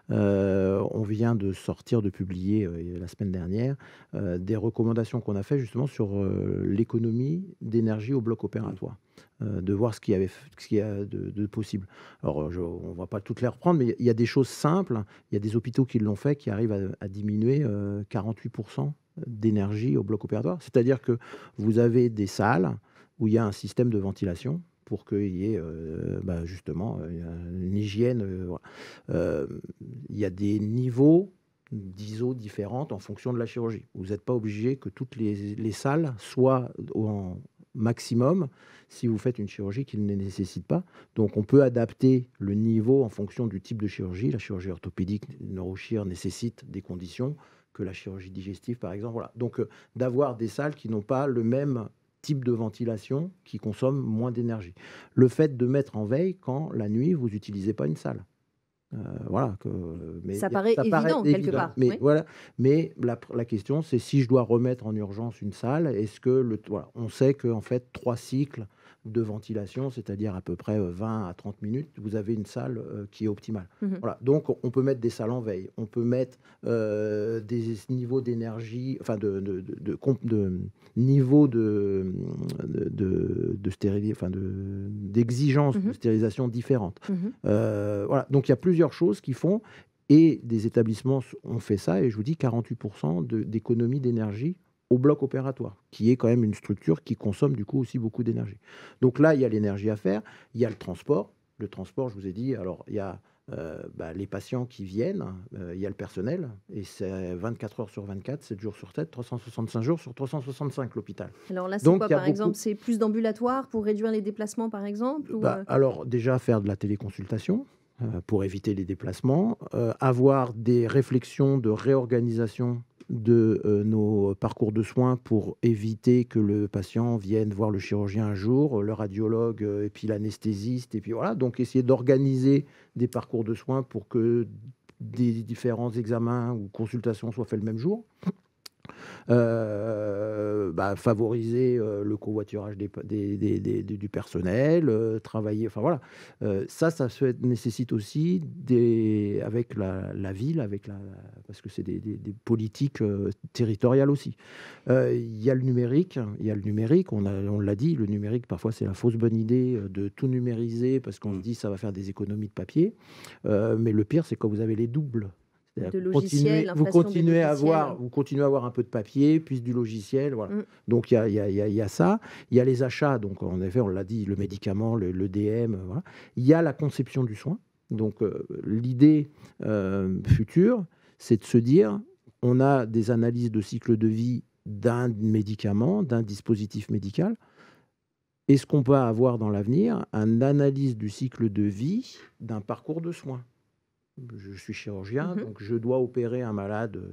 On vient de publier la semaine dernière des recommandations qu'on a fait justement sur l'économie d'énergie au bloc opératoire. De voir ce qu'il y a de possible. Alors, on ne va pas toutes les reprendre, mais il y a des choses simples. Il y a des hôpitaux qui l'ont fait, qui arrivent à diminuer 48% d'énergie au bloc opératoire. C'est-à-dire que vous avez des salles où il y a un système de ventilation pour qu'il y ait justement une hygiène. Il y a des niveaux d'ISO différentes en fonction de la chirurgie. Vous n'êtes pas obligé que toutes les salles soient maximum si vous faites une chirurgie qui ne les nécessite pas. Donc, on peut adapter le niveau en fonction du type de chirurgie. La chirurgie orthopédique, neurochir nécessite des conditions que la chirurgie digestive, par exemple. Voilà. Donc, d'avoir des salles qui n'ont pas le même type de ventilation, qui consomment moins d'énergie. Le fait de mettre en veille quand, la nuit, vous n'utilisez pas une salle. Voilà, mais ça paraît évident quelque part. Mais, oui. voilà, mais la question, c'est si je dois remettre en urgence une salle, est-ce que voilà, on sait qu'en fait, 3 cycles de ventilation, c'est-à-dire à peu près 20 à 30 minutes, vous avez une salle qui est optimale. Voilà, donc, on peut mettre des salles en veille, on peut mettre des niveaux d'énergie, enfin de niveau de stérilisation, enfin d'exigence de stérilisation différentes. Voilà, donc il y a plusieurs choses qui font, et des établissements ont fait ça, et je vous dis 48% d'économie d'énergie au bloc opératoire, qui est quand même une structure qui consomme du coup aussi beaucoup d'énergie. Donc là, il y a l'énergie à faire, il y a le transport. Le transport, je vous ai dit, alors il y a les patients qui viennent, il y a le personnel, et c'est 24 heures sur 24, 7 jours sur 7, 365 jours sur 365 l'hôpital. Alors là, c'est quoi par exemple? C'est plus d'ambulatoires pour réduire les déplacements par exemple ou Alors déjà, faire de la téléconsultation pour éviter les déplacements, avoir des réflexions de réorganisation de nos parcours de soins pour éviter que le patient vienne voir le chirurgien un jour, le radiologue et puis l'anesthésiste, et puis voilà. Donc essayer d'organiser des parcours de soins pour que des différents examens ou consultations soient faits le même jour. Favoriser le covoiturage du personnel, travailler, enfin voilà. Ça nécessite aussi avec la ville, parce que c'est des politiques territoriales aussi. Il y a le numérique, on l'a dit, le numérique, parfois c'est la fausse bonne idée de tout numériser parce qu'on se dit ça va faire des économies de papier. Mais le pire, c'est quand vous avez les doubles. De logiciels, vous continuez à avoir un peu de papier, puis du logiciel. Voilà. Donc, il y a ça. Il y a les achats. Donc, en effet, on l'a dit, le médicament, le DM. Voilà. Il y a la conception du soin. Donc, l'idée future, c'est de se dire, on a des analyses de cycle de vie d'un médicament, d'un dispositif médical. Est-ce qu'on peut avoir dans l'avenir une analyse du cycle de vie d'un parcours de soins? Je suis chirurgien, donc je dois opérer un malade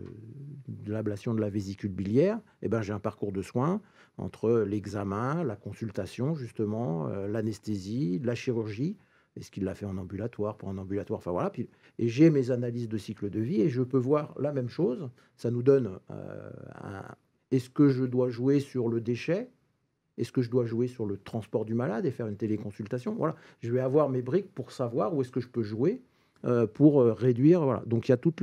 de l'ablation de la vésicule biliaire. Eh ben, j'ai un parcours de soins entre l'examen, la consultation, justement, l'anesthésie, la chirurgie. Est-ce qu'il l'a fait en ambulatoire, pas en ambulatoire? Enfin voilà. Et j'ai mes analyses de cycle de vie et je peux voir la même chose. Ça nous donne est-ce que je dois jouer sur le déchet? Est-ce que je dois jouer sur le transport du malade et faire une téléconsultation? Voilà. Je vais avoir mes briques pour savoir où est-ce que je peux jouer pour réduire. Voilà. Donc, il y a toute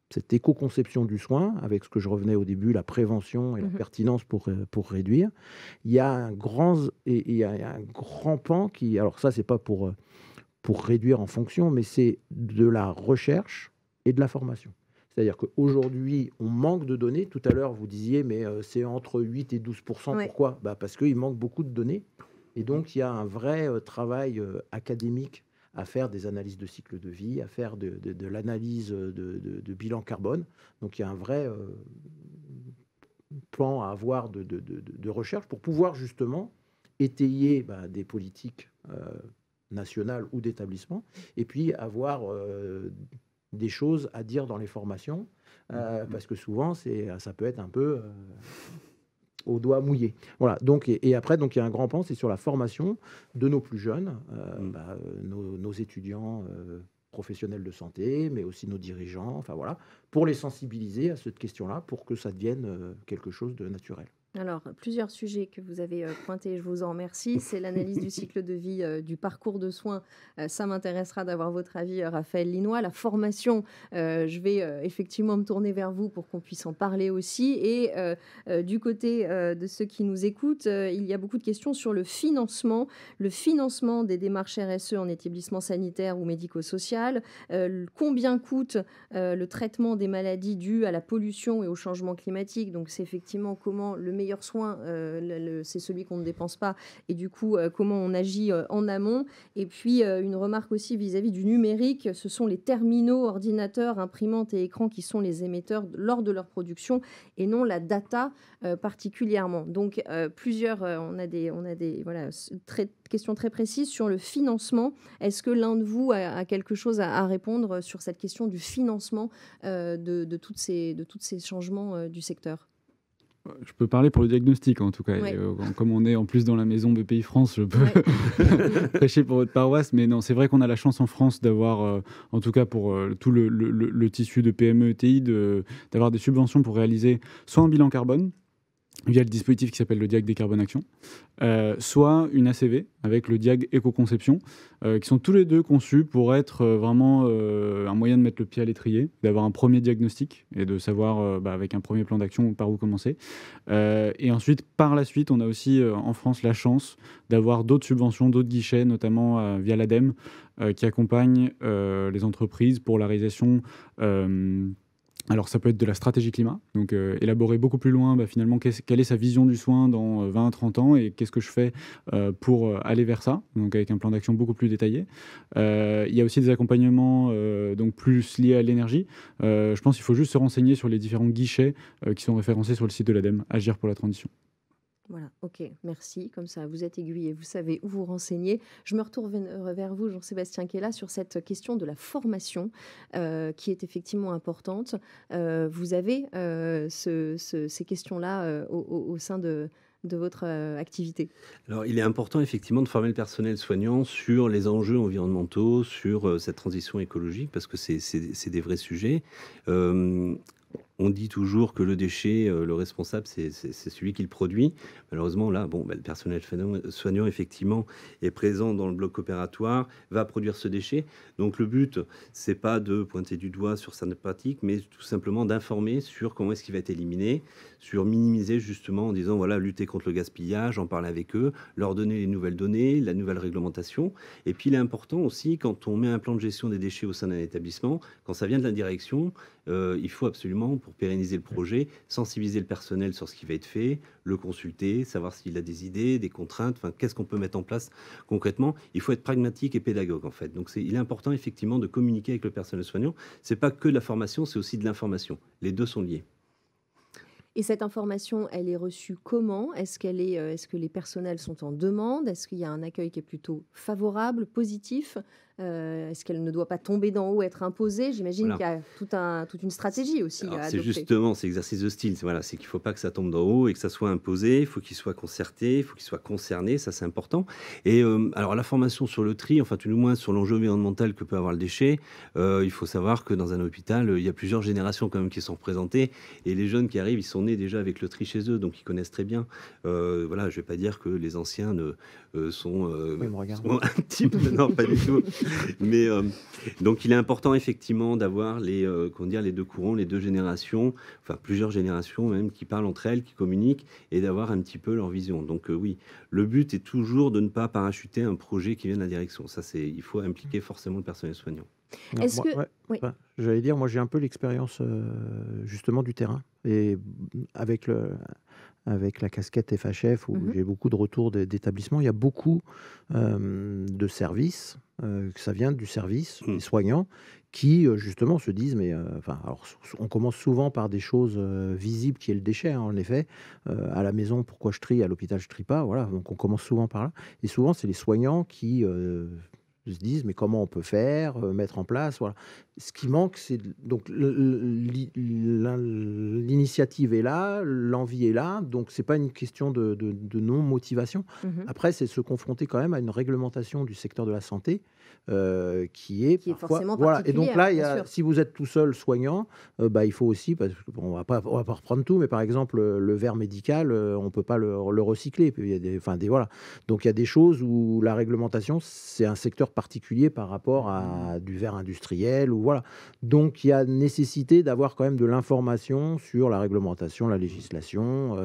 cette éco-conception du soin, avec ce que je revenais au début, la prévention et la pertinence pour réduire. Il y a un grand pan qui... Alors ça, c'est pas pour réduire en fonction, mais c'est de la recherche et de la formation. C'est-à-dire qu'aujourd'hui, on manque de données. Tout à l'heure, vous disiez, mais c'est entre 8 et 12%. Oui. Pourquoi? Parce qu'il manque beaucoup de données. Et donc, il y a un vrai travail académique à faire des analyses de cycle de vie, à faire de l'analyse de bilan carbone. Donc, il y a un vrai plan à avoir de recherche pour pouvoir justement étayer des politiques nationales ou d'établissement, et puis avoir des choses à dire dans les formations, parce que souvent, ça peut être un peu... au doigt mouillé. Voilà. Donc, et après, donc, il y a un grand pan, c'est sur la formation de nos plus jeunes, nos étudiants professionnels de santé, mais aussi nos dirigeants, enfin voilà, pour les sensibiliser à cette question-là, pour que ça devienne quelque chose de naturel. Alors, plusieurs sujets que vous avez pointés, je vous en remercie. C'est l'analyse du cycle de vie, du parcours de soins. Ça m'intéressera d'avoir votre avis, Raphaël Linois. La formation, je vais effectivement me tourner vers vous pour qu'on puisse en parler aussi. Et du côté de ceux qui nous écoutent, il y a beaucoup de questions sur le financement des démarches RSE en établissement sanitaire ou médico-social. Combien coûte le traitement des maladies dues à la pollution et au changement climatique? Donc, c'est effectivement comment le meilleur meilleur soin, c'est celui qu'on ne dépense pas, et du coup, comment on agit en amont. Et puis, une remarque aussi vis-à-vis du numérique, ce sont les terminaux, ordinateurs, imprimantes et écrans qui sont les émetteurs lors de leur production, et non la data particulièrement. Donc, on a des questions très précises sur le financement. Est-ce que l'un de vous a quelque chose à répondre sur cette question du financement de tous ces changements du secteur? Je peux parler pour le diagnostic, en tout cas. Ouais. Et, comme on est en plus dans la maison BPI France, je peux prêcher pour votre paroisse. Mais non, c'est vrai qu'on a la chance en France d'avoir, en tout cas pour tout le tissu de PME, ETI, d'avoir des subventions pour réaliser soit un bilan carbone, via le dispositif qui s'appelle le DIAG Décarbone Action, soit une ACV avec le DIAG Éco-Conception, qui sont tous les deux conçus pour être vraiment un moyen de mettre le pied à l'étrier, d'avoir un premier diagnostic et de savoir avec un premier plan d'action par où commencer. Et ensuite, par la suite, on a aussi en France la chance d'avoir d'autres subventions, d'autres guichets, notamment via l'ADEME, qui accompagnent les entreprises pour la réalisation. Alors, ça peut être de la stratégie climat, donc élaborer beaucoup plus loin, finalement, quelle est sa vision du soin dans 20-30 ans et qu'est-ce que je fais pour aller vers ça, donc avec un plan d'action beaucoup plus détaillé. Il y a aussi des accompagnements donc plus liés à l'énergie. Je pense qu'il faut juste se renseigner sur les différents guichets qui sont référencés sur le site de l'ADEME, Agir pour la transition. Voilà, ok, merci. Comme ça, vous êtes aiguillé, vous savez où vous renseigner. Je me retourne vers vous, Jean-Sébastien Kella, sur cette question de la formation qui est effectivement importante. Vous avez ces questions-là au sein de votre activité? Alors, il est important effectivement de former le personnel soignant sur les enjeux environnementaux, sur cette transition écologique, parce que c'est des vrais sujets. On dit toujours que le déchet, le responsable, c'est celui qui le produit. Malheureusement, là, le personnel soignant, effectivement, est présent dans le bloc opératoire, va produire ce déchet. Donc, le but, c'est pas de pointer du doigt sur sa pratique, mais tout simplement d'informer sur comment est-ce qu'il va être éliminé, sur minimiser justement en disant, voilà, lutter contre le gaspillage, en parler avec eux, leur donner les nouvelles données, la nouvelle réglementation. Et puis, il est important aussi, quand on met un plan de gestion des déchets au sein d'un établissement, quand ça vient de la direction, il faut absolument, pour pérenniser le projet, sensibiliser le personnel sur ce qui va être fait, le consulter, savoir s'il a des idées, des contraintes, qu'est-ce qu'on peut mettre en place concrètement. Il faut être pragmatique et pédagogue, en fait. Donc, il est important, effectivement, de communiquer avec le personnel soignant. C'est pas que de la formation, c'est aussi de l'information. Les deux sont liés. Et cette information, elle est reçue comment? Est-ce que les personnels sont en demande? Est-ce qu'il y a un accueil qui est plutôt favorable, positif? Est-ce qu'elle ne doit pas tomber d'en haut, être imposée? J'imagine qu'il y a toute une stratégie aussi à adopter. C'est justement cet exercice de style. Voilà, c'est qu'il ne faut pas que ça tombe d'en haut et que ça soit imposé. Il faut qu'il soit concerté, il faut qu'il soit concerné. Ça, c'est important. Et alors, la formation sur le tri, enfin, tout le moins sur l'enjeu environnemental que peut avoir le déchet, il faut savoir que dans un hôpital, il y a plusieurs générations quand même qui sont représentées. Et les jeunes qui arrivent, ils sont nés déjà avec le tri chez eux, donc ils connaissent très bien. Voilà, je ne vais pas dire que les anciens sont un type. Non, pas du tout. Mais donc il est important effectivement d'avoir les deux courants, les deux générations, enfin plusieurs générations même, qui parlent entre elles, qui communiquent, et d'avoir un petit peu leur vision. Donc oui, le but est toujours de ne pas parachuter un projet qui vient de la direction. Ça, il faut impliquer forcément le personnel soignant. Est-ce que... Oui. J'allais dire, moi j'ai un peu l'expérience justement du terrain, et avec la casquette FHF, où j'ai beaucoup de retours d'établissements, il y a beaucoup de services, que ça vient du service, des soignants, qui justement se disent, mais alors, on commence souvent par des choses visibles, qui est le déchet, en effet. À la maison, pourquoi je trie? À l'hôpital, je trie pas. Voilà, donc on commence souvent par là. Et souvent, c'est les soignants qui se disent, mais comment on peut faire, mettre en place, voilà. Ce qui manque, c'est donc l'initiative est là, l'envie est là, donc c'est pas une question de non-motivation. Après, c'est se confronter quand même à une réglementation du secteur de la santé qui est parfois, forcément voilà. Et donc là, si vous êtes tout seul soignant, il faut aussi, parce qu'on va pas reprendre tout, mais par exemple le verre médical, on peut pas le recycler. Puis il y a voilà. Donc il y a des choses où la réglementation, c'est un secteur particulier par rapport à du verre industriel, ou voilà. Donc il y a nécessité d'avoir quand même de l'information sur la réglementation, la législation,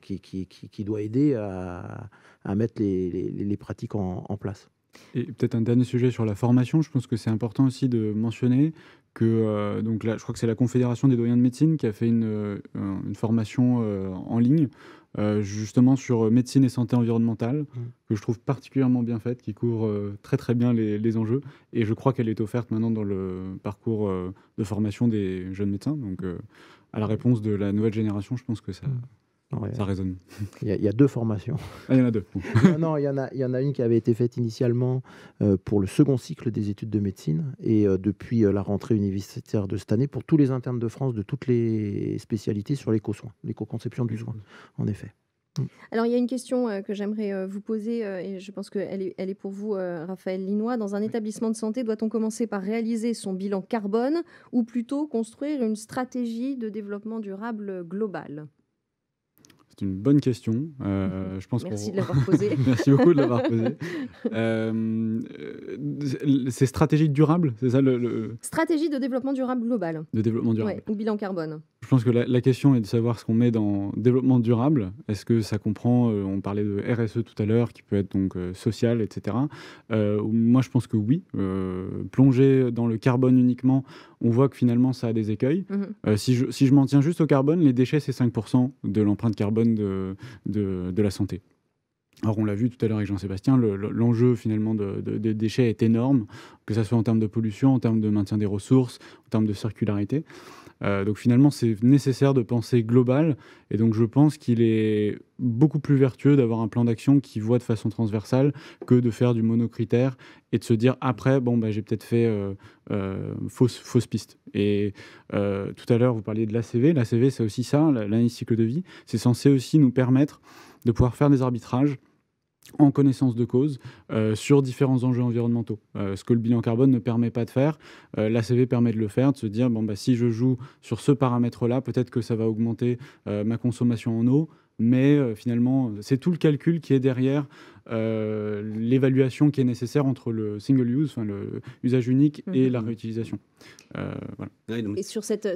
qui doit aider à mettre les pratiques en place. Et peut-être un dernier sujet sur la formation. Je pense que c'est important aussi de mentionner que, donc là, je crois que c'est la Confédération des doyens de médecine qui a fait une formation en ligne, justement sur médecine et santé environnementale, que je trouve particulièrement bien faite, qui couvre très très bien les enjeux. Et je crois qu'elle est offerte maintenant dans le parcours de formation des jeunes médecins. Donc, à la réponse de la nouvelle génération, je pense que ça résonne. Il y a 2 formations. Ah, il y en a 2. Non, il y en a une qui avait été faite initialement pour le second cycle des études de médecine et depuis la rentrée universitaire de cette année pour tous les internes de France de toutes les spécialités sur l'éco-soin, l'éco-conception du soin, en effet. Alors, il y a une question que j'aimerais vous poser, et je pense qu'elle est pour vous, Raphaël Linois. Dans un établissement de santé, doit-on commencer par réaliser son bilan carbone ou plutôt construire une stratégie de développement durable globale ? C'est une bonne question. Je pense Merci de l'avoir posée. Merci beaucoup de l'avoir posée. C'est stratégie durable, c'est ça Stratégie de développement durable global. De développement durable. Ouais, ou bilan carbone. Je pense que la question est de savoir ce qu'on met dans développement durable. Est-ce que ça comprend, on parlait de RSE tout à l'heure, qui peut être donc social, etc. Moi, je pense que oui. Plonger dans le carbone uniquement, on voit que finalement, ça a des écueils. Si je m'en tiens juste au carbone, les déchets, c'est 5% de l'empreinte carbone de la santé. Alors, on l'a vu tout à l'heure avec Jean-Sébastien, l'enjeu finalement des déchets est énorme, que ce soit en termes de pollution, en termes de maintien des ressources, en termes de circularité. Donc finalement, c'est nécessaire de penser global. Et donc je pense qu'il est beaucoup plus vertueux d'avoir un plan d'action qui voit de façon transversale que de faire du monocritère et de se dire après, bon, j'ai peut-être fait fausse piste. Et tout à l'heure, vous parliez de l'ACV. L'ACV, c'est aussi ça, l'analyse cycle de vie. C'est censé aussi nous permettre de pouvoir faire des arbitrages en connaissance de cause sur différents enjeux environnementaux. Ce que le bilan carbone ne permet pas de faire, l'ACV permet de le faire, de se dire, si je joue sur ce paramètre-là, peut-être que ça va augmenter ma consommation en eau, mais finalement, c'est tout le calcul qui est derrière l'évaluation qui est nécessaire entre le single use, enfin le usage unique, et la réutilisation. Voilà. Et sur cette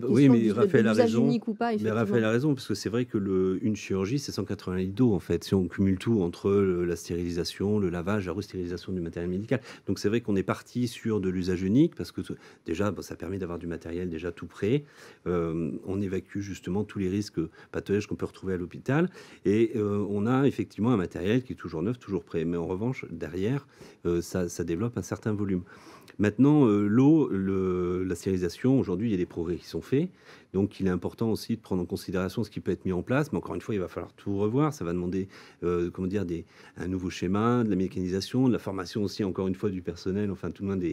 oui, mais Raphaël a raison. Unique ou pas, mais Raphaël a raison, parce que c'est vrai que une chirurgie, c'est 180 litres d'eau, en fait, si on cumule tout entre la stérilisation, le lavage, la restérilisation du matériel médical. Donc c'est vrai qu'on est parti sur de l'usage unique, parce que déjà, ça permet d'avoir du matériel déjà tout prêt. On évacue justement tous les risques pathologiques qu'on peut retrouver à l'hôpital. Et on a effectivement un matériel qui est toujours neuf, toujours prêt. Mais en revanche, derrière, ça développe un certain volume. Maintenant, l'eau, la stérilisation, aujourd'hui, il y a des progrès qui sont faits. Donc, il est important aussi de prendre en considération ce qui peut être mis en place. Mais encore une fois, il va falloir tout revoir. Ça va demander un nouveau schéma, de la mécanisation, de la formation aussi, encore une fois, du personnel, enfin, tout le monde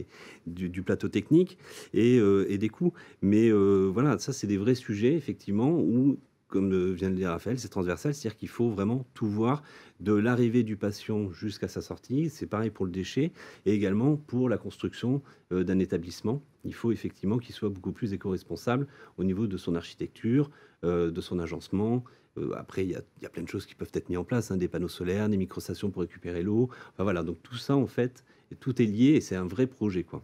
du plateau technique et des coûts. Mais voilà, ça, c'est des vrais sujets, effectivement, où, comme vient de le dire Raphaël, c'est transversal, c'est-à-dire qu'il faut vraiment tout voir de l'arrivée du patient jusqu'à sa sortie. C'est pareil pour le déchet et également pour la construction d'un établissement. Il faut effectivement qu'il soit beaucoup plus éco-responsable au niveau de son architecture, de son agencement. Après, il y a plein de choses qui peuvent être mises en place, des panneaux solaires, des microstations pour récupérer l'eau. Enfin, voilà, donc tout ça, en fait, tout est lié et c'est un vrai projet, quoi.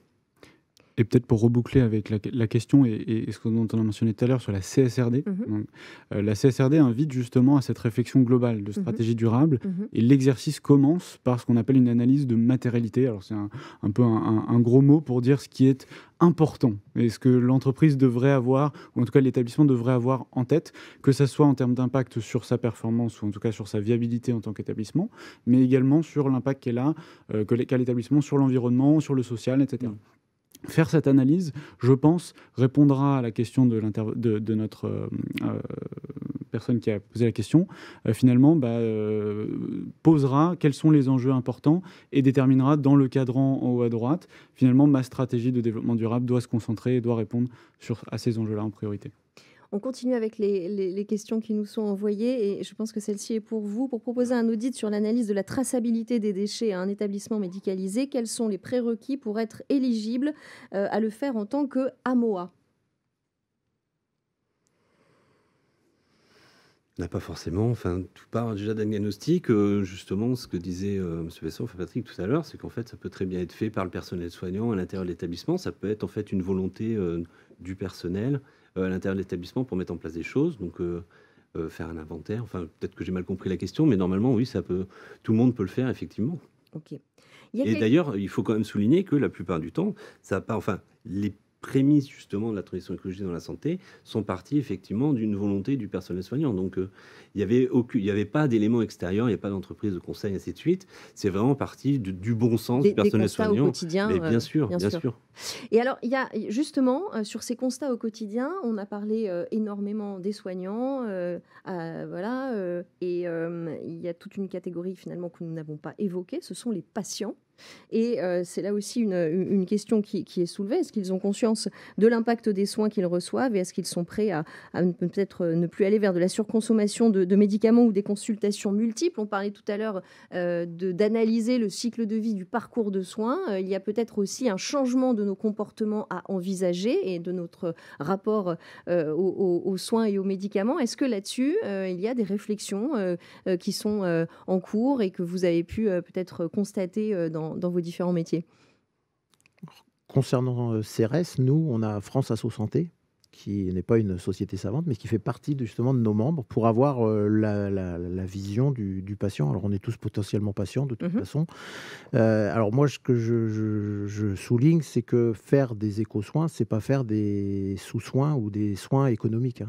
Et peut-être pour reboucler avec la question et ce dont on a mentionné tout à l'heure sur la CSRD. Donc, la CSRD invite justement à cette réflexion globale de stratégie durable. Et l'exercice commence par ce qu'on appelle une analyse de matérialité. Alors c'est un peu un gros mot pour dire ce qui est important et ce que l'entreprise devrait avoir, ou en tout cas l'établissement devrait avoir en tête, que ça soit en termes d'impact sur sa performance ou en tout cas sur sa viabilité en tant qu'établissement, mais également sur l'impact qu'a l'établissement sur l'environnement, sur le social, etc. Faire cette analyse, je pense, répondra à la question de notre personne qui a posé la question, finalement, posera quels sont les enjeux importants et déterminera dans le cadran en haut à droite, finalement, ma stratégie de développement durable doit se concentrer et doit répondre à ces enjeux-là en priorité. On continue avec les questions qui nous sont envoyées et je pense que celle-ci est pour vous. Pour proposer un audit sur l'analyse de la traçabilité des déchets à un établissement médicalisé, quels sont les prérequis pour être éligible à le faire en tant que AMOA ? Pas forcément. Enfin, tout part déjà d'un diagnostic. Justement, ce que disait M. Besson, Patrick tout à l'heure, c'est qu'en fait, ça peut très bien être fait par le personnel soignant à l'intérieur de l'établissement. Ça peut être en fait une volonté du personnel à l'intérieur de l'établissement pour mettre en place des choses. Donc, faire un inventaire. Enfin, peut-être que j'ai mal compris la question, mais normalement, oui, tout le monde peut le faire, effectivement. Ok. Et d'ailleurs, il faut quand même souligner que la plupart du temps, ça pas, enfin, les prémices justement de la transition écologique dans la santé sont parties effectivement d'une volonté du personnel soignant. Donc il n'y avait pas d'éléments extérieurs, il n'y a pas d'entreprise de conseil, ainsi de suite. C'est vraiment parti du bon sens du personnel soignant. Au quotidien, mais bien sûr. Et alors, il y a justement, sur ces constats au quotidien, on a parlé énormément des soignants, voilà, et il y a toute une catégorie finalement que nous n'avons pas évoquée, ce sont les patients. Et c'est là aussi une question qui est soulevée. Est-ce qu'ils ont conscience de l'impact des soins qu'ils reçoivent et est-ce qu'ils sont prêts à peut-être ne plus aller vers de la surconsommation de médicaments ou des consultations multiples? On parlait tout à l'heure d'analyser le cycle de vie du parcours de soins. Il y a peut-être aussi un changement de nos comportements à envisager et de notre rapport aux soins et aux médicaments. Est-ce que là-dessus, il y a des réflexions qui sont en cours et que vous avez pu peut-être constater dans vos différents métiers? Concernant CRS, nous, on a France Asso Santé, qui n'est pas une société savante, mais qui fait partie justement de nos membres pour avoir la vision du patient. Alors, on est tous potentiellement patients de toute façon. Alors, moi, ce que je souligne, c'est que faire des éco-soins, c'est pas faire des sous-soins ou des soins économiques.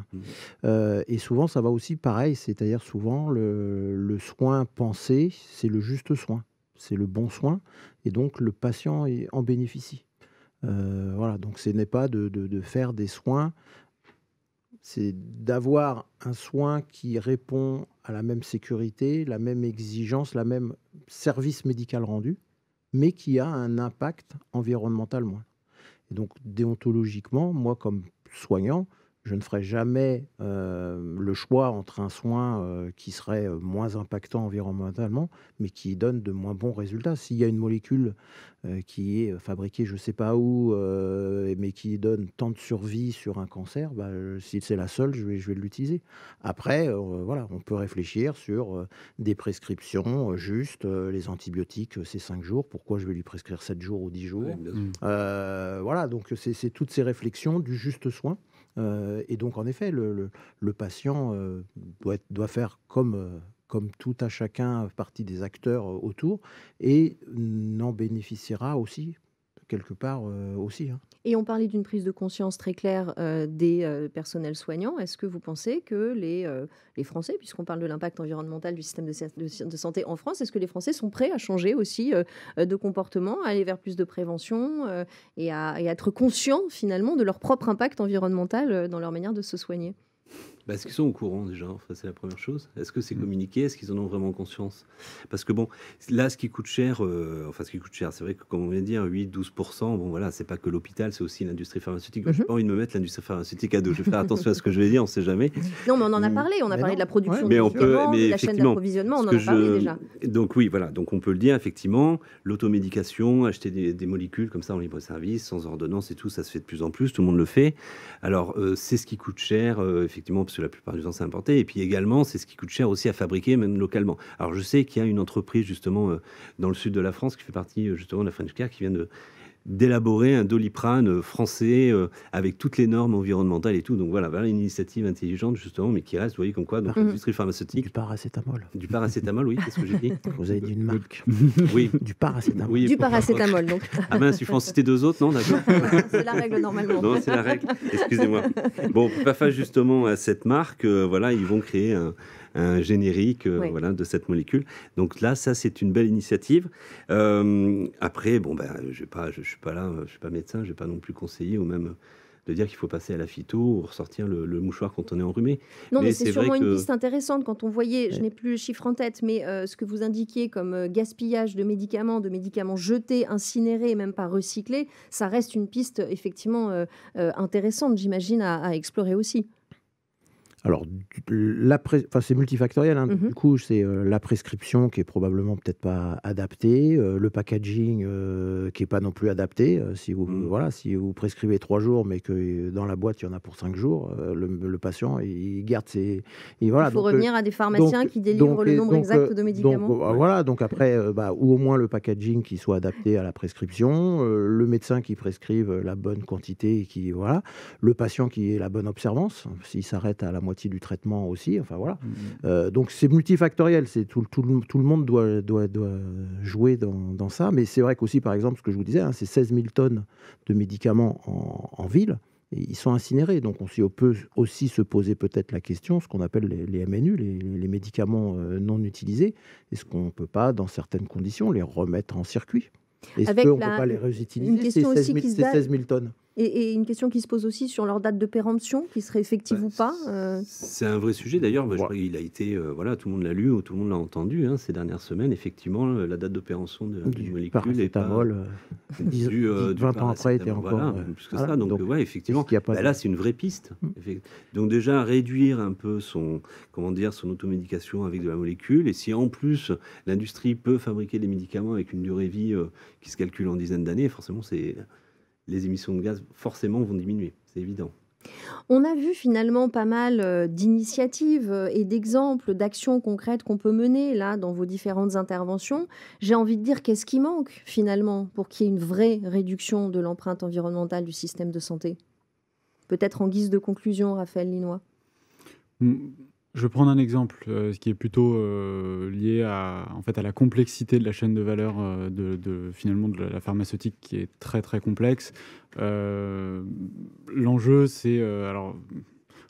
Hein. Et souvent, ça va aussi pareil, c'est-à-dire souvent, le soin pensé, c'est le juste soin. C'est le bon soin, et donc le patient en bénéficie. Voilà, donc ce n'est pas de faire des soins, c'est d'avoir un soin qui répond à la même sécurité, la même exigence, la même service médical rendu, mais qui a un impact environnemental moins. Et donc déontologiquement, moi comme soignant, je ne ferai jamais le choix entre un soin qui serait moins impactant environnementalement, mais qui donne de moins bons résultats. S'il y a une molécule qui est fabriquée je ne sais pas où, mais qui donne tant de survie sur un cancer, bah, si c'est la seule, je vais l'utiliser. Après, voilà, on peut réfléchir sur des prescriptions justes. Les antibiotiques, c'est 5 jours. Pourquoi je vais lui prescrire 7 jours ou 10 jours? Voilà, donc c'est toutes ces réflexions du juste soin. Et donc, en effet, le patient doit faire comme tout à chacun partie des acteurs autour et n'en bénéficiera aussi, quelque part aussi. Hein. Et on parlait d'une prise de conscience très claire des personnels soignants. Est-ce que vous pensez que les Français, puisqu'on parle de l'impact environnemental du système de santé en France, est-ce que les Français sont prêts à changer aussi de comportement, à aller vers plus de prévention et à être conscients finalement de leur propre impact environnemental dans leur manière de se soigner? Est-ce qu'ils sont au courant déjà? Enfin, c'est la première chose. Est-ce que c'est communiqué? Est-ce qu'ils en ont vraiment conscience? Parce que bon, là, ce qui coûte cher, c'est vrai que comme on vient de dire, 8-12%, bon voilà, c'est pas que l'hôpital, c'est aussi l'industrie pharmaceutique. J'ai pas envie de me mettre l'industrie pharmaceutique à dos. Je vais faire attention à ce que je vais dire, on sait jamais. Non, mais on en a parlé. On a parlé de la production mais de la chaîne d'approvisionnement, on en a parlé déjà. Donc oui, voilà, donc on peut le dire, effectivement, l'automédication, acheter des molécules comme ça en libre-service, sans ordonnance et tout, ça se fait de plus en plus, tout le monde le fait. Alors, c'est ce qui coûte cher, effectivement, parce que la plupart du temps c'est importé, et puis également c'est ce qui coûte cher aussi à fabriquer même localement. Alors je sais qu'il y a une entreprise justement dans le sud de la France qui fait partie justement de la French Care qui vient d'élaborer un Doliprane français avec toutes les normes environnementales et tout. Donc voilà une initiative intelligente justement, mais qui reste, vous voyez, comme quoi, donc l'industrie pharmaceutique. Du paracétamol. Du paracétamol, oui, qu'est-ce que j'ai dit? Vous avez dit une marque. Oui. Du paracétamol. Oui, du paracétamol, donc. Ah mince, il faut en citer 2 autres, non? D'accord. C'est la règle normalement. Non, c'est la règle. Excusez-moi. Bon, pour faire face justement à cette marque, voilà, ils vont créer un générique voilà, de cette molécule. Donc là, ça, c'est une belle initiative. Après, bon, je suis pas là, je suis pas médecin, je vais pas non plus conseiller ou même de dire qu'il faut passer à la phyto ou ressortir le mouchoir quand on est enrhumé. Non, mais c'est sûrement une piste intéressante quand on voyait, je n'ai plus le chiffre en tête, mais ce que vous indiquiez comme gaspillage de médicaments jetés, incinérés et même pas recyclés, ça reste une piste effectivement intéressante, j'imagine, à explorer aussi. Alors, c'est multifactoriel. Hein. Du coup, c'est la prescription qui est probablement peut-être pas adaptée, le packaging qui est pas non plus adapté. Si vous prescrivez 3 jours, mais que dans la boîte il y en a pour 5 jours, le patient il garde ses. Il faut revenir à des pharmaciens qui délivrent le nombre exact de médicaments. Voilà. Donc après, ou au moins le packaging qui soit adapté à la prescription, le médecin qui prescrive la bonne quantité et le patient qui ait la bonne observance. S'il s'arrête à la moitié moitié du traitement aussi. Enfin voilà. Donc c'est multifactoriel. C'est tout le monde doit jouer dans ça. Mais c'est vrai qu'aussi, par exemple, ce que je vous disais, c'est 16 000 tonnes de médicaments en ville. Et ils sont incinérés. Donc on peut aussi se poser peut-être la question, ce qu'on appelle les MNU, les médicaments non utilisés. Est-ce qu'on ne peut pas, dans certaines conditions, les remettre en circuit? Est-ce qu'on ne peut pas les réutiliser, ces 16 000 tonnes? Et une question qui se pose aussi sur leur date de péremption, qui serait effective ou pas. C'est un vrai sujet d'ailleurs. Je crois qu'il a été, voilà, tout le monde l'a lu, tout le monde l'a entendu ces dernières semaines. Effectivement, la date de péremption du molécule est pas 20 ans après était encore plus que ça. Donc ouais, effectivement, là c'est une vraie piste. Donc déjà réduire un peu son automédication avec de la molécule, et si en plus l'industrie peut fabriquer des médicaments avec une durée de vie qui se calcule en dizaines d'années, forcément les émissions de gaz forcément vont diminuer, c'est évident. On a vu finalement pas mal d'initiatives et d'exemples d'actions concrètes qu'on peut mener là dans vos différentes interventions. J'ai envie de dire, qu'est-ce qui manque finalement pour qu'il y ait une vraie réduction de l'empreinte environnementale du système de santé? Peut-être en guise de conclusion, Raphaël Linois. Je vais prendre un exemple, ce qui est plutôt lié à la complexité de la chaîne de valeur finalement de la pharmaceutique, qui est très très complexe. L'enjeu, c'est alors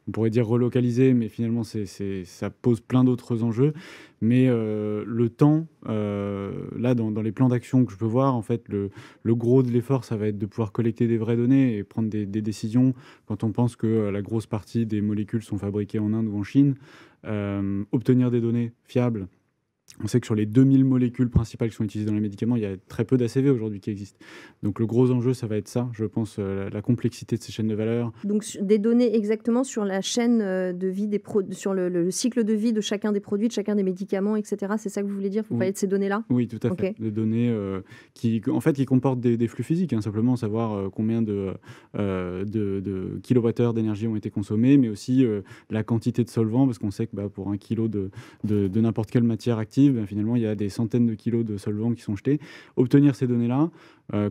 on pourrait dire relocaliser, mais finalement ça pose plein d'autres enjeux. Mais le temps, là dans les plans d'action que je peux voir, en fait, le gros de l'effort, ça va être de pouvoir collecter des vraies données et prendre des décisions quand on pense que la grosse partie des molécules sont fabriquées en Inde ou en Chine. Obtenir des données fiables. On sait que sur les 2000 molécules principales qui sont utilisées dans les médicaments, il y a très peu d'ACV aujourd'hui qui existent. Donc le gros enjeu, ça va être ça, je pense, la complexité de ces chaînes de valeur. Donc des données exactement sur la chaîne de vie, sur le cycle de vie de chacun des produits, de chacun des médicaments, etc. C'est ça que vous voulez dire? Vous parlez de ces données-là? Oui, tout à fait. Des données qui comportent des flux physiques, simplement savoir combien de kilowattheures d'énergie ont été consommés, mais aussi la quantité de solvants, parce qu'on sait que pour un kilo de n'importe quelle matière active, finalement, il y a des centaines de kilos de solvants qui sont jetés. Obtenir ces données-là,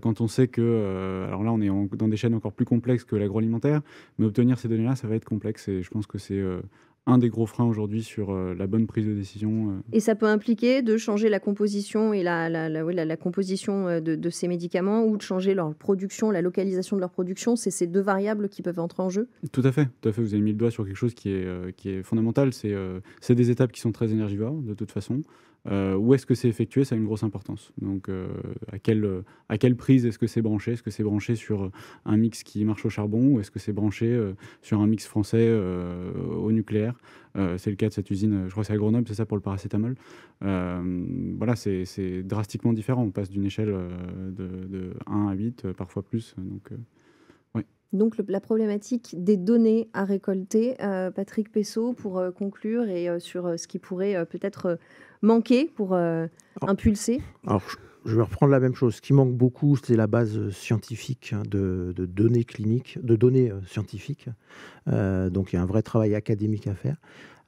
quand on sait que... alors là, on est dans des chaînes encore plus complexes que l'agroalimentaire, mais obtenir ces données-là, ça va être complexe. Et je pense que c'est un des gros freins aujourd'hui sur la bonne prise de décision. Et ça peut impliquer de changer la composition et la composition de ces médicaments, ou de changer leur production, la localisation de leur production. C'est ces deux variables qui peuvent entrer en jeu? Tout à fait. Vous avez mis le doigt sur quelque chose qui est fondamental. C'est des étapes qui sont très énergivores, de toute façon. Où est-ce que c'est effectué? Ça a une grosse importance. Donc, à quelle prise est-ce que c'est branché? Est-ce que c'est branché sur un mix qui marche au charbon, ou est-ce que c'est branché sur un mix français au nucléaire? C'est le cas de cette usine, je crois que c'est à Grenoble, c'est ça, pour le paracétamol. Voilà, c'est drastiquement différent. On passe d'une échelle de 1 à 8, parfois plus. Donc la problématique des données à récolter, Patrick Pessot, pour conclure, et sur ce qui pourrait peut-être manquer pour impulser. Alors, je vais reprendre la même chose. Ce qui manque beaucoup, c'est la base scientifique de données cliniques, de données scientifiques. Donc il y a un vrai travail académique à faire.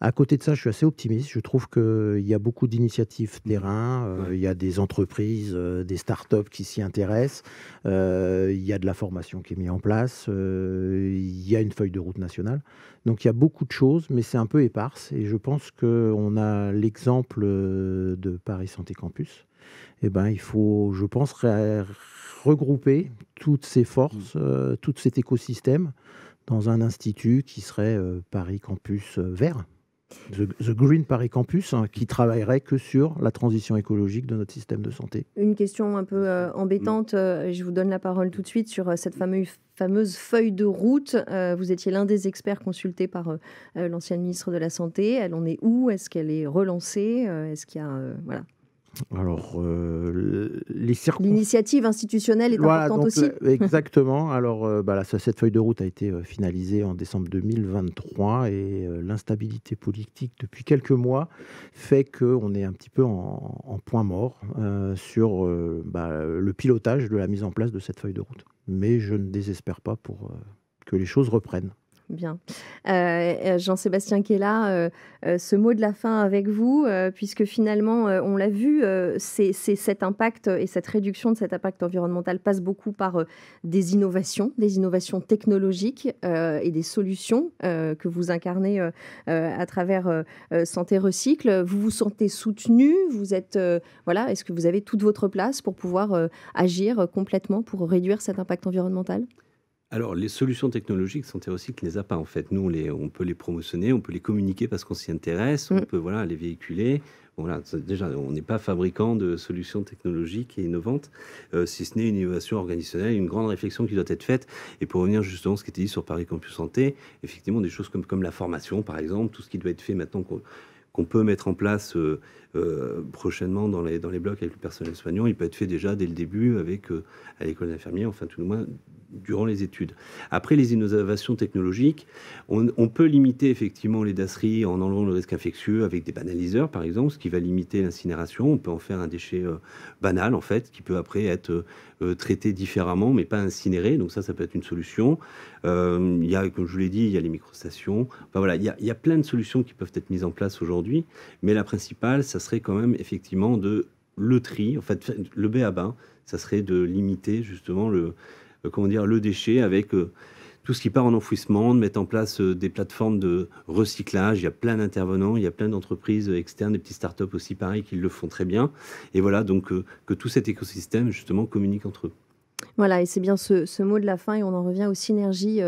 À côté de ça, je suis assez optimiste. Je trouve qu'il y a beaucoup d'initiatives terrain. Il y a des entreprises, des startups qui s'y intéressent. Il y a de la formation qui est mise en place. Il y a une feuille de route nationale. Donc il y a beaucoup de choses, mais c'est un peu éparse. Et je pense qu'on a l'exemple de Paris Santé Campus. Eh ben, il faut, je pense, regrouper toutes ces forces, tout cet écosystème dans un institut qui serait Paris Campus Vert. The Green Paris Campus, qui travaillerait que sur la transition écologique de notre système de santé. Une question un peu embêtante, je vous donne la parole tout de suite sur cette fameuse feuille de route. Vous étiez l'un des experts consultés par l'ancienne ministre de la Santé. Elle en est où? Est-ce qu'elle est relancée? Est-ce qu'il y a... voilà. Alors, l'initiative institutionnelle est importante aussi. Exactement. Alors, cette feuille de route a été finalisée en décembre 2023, et l'instabilité politique depuis quelques mois fait qu'on est un petit peu en point mort sur le pilotage de la mise en place de cette feuille de route. Mais je ne désespère pas pour que les choses reprennent. Bien. Jean-Sébastien Kella, ce mot de la fin avec vous, puisque finalement, on l'a vu, c'est cet impact et cette réduction de cet impact environnemental passe beaucoup par des innovations technologiques et des solutions que vous incarnez à travers Santé Recycle. Vous vous sentez soutenu? Vous êtes, voilà, est-ce que vous avez toute votre place pour pouvoir agir complètement pour réduire cet impact environnemental? Alors, les solutions technologiques, Santé Recycle ne les a pas en fait. Nous, on peut les promotionner, on peut les communiquer parce qu'on s'y intéresse, on peut voilà, les véhiculer. Voilà, déjà, on n'est pas fabricant de solutions technologiques et innovantes, si ce n'est une innovation organisationnelle, une grande réflexion qui doit être faite. Et pour revenir justement à ce qui était dit sur Paris Campus Santé, effectivement, des choses comme la formation, par exemple, tout ce qui doit être fait maintenant qu'on peut mettre en place prochainement dans les blocs avec le personnel soignant, il peut être fait déjà dès le début avec à l'école d'infirmiers, enfin tout le moins durant les études. Après, les innovations technologiques, on peut limiter effectivement les dasseries en enlevant le risque infectieux avec des banaliseurs, par exemple, ce qui va limiter l'incinération. On peut en faire un déchet banal, en fait, qui peut après être traité différemment, mais pas incinéré. Donc ça peut être une solution. Il y a, comme je vous l'ai dit, il y a les microstations. Enfin, voilà, il y a plein de solutions qui peuvent être mises en place aujourd'hui, mais la principale, ça serait quand même effectivement le tri. En fait, le b.a.-ba, ça serait de limiter justement le déchet avec tout ce qui part en enfouissement, de mettre en place des plateformes de recyclage. Il y a plein d'intervenants, il y a plein d'entreprises externes, des petites startups aussi pareil qui le font très bien. Et voilà, donc que tout cet écosystème justement communique entre eux. Voilà, et c'est bien ce mot de la fin, et on en revient aux synergies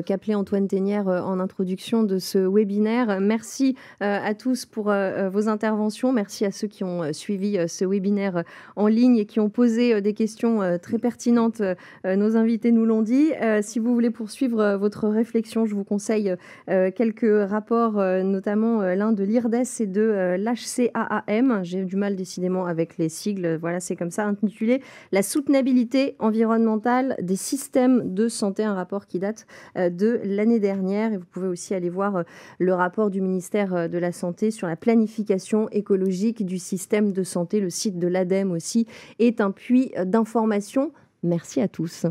qu'appelait Antoine Tenière en introduction de ce webinaire. Merci à tous pour vos interventions. Merci à ceux qui ont suivi ce webinaire en ligne et qui ont posé des questions très pertinentes. Nos invités nous l'ont dit. Si vous voulez poursuivre votre réflexion, je vous conseille quelques rapports, notamment l'un de l'IRDES et de l'HCAAM. J'ai du mal décidément avec les sigles. Voilà, c'est comme ça, intitulé « La soutenabilité environnementale des systèmes de santé », un rapport qui date de l'année dernière. Et vous pouvez aussi aller voir le rapport du ministère de la Santé sur la planification écologique du système de santé. Le site de l'ADEME aussi est un puits d'information. Merci à tous.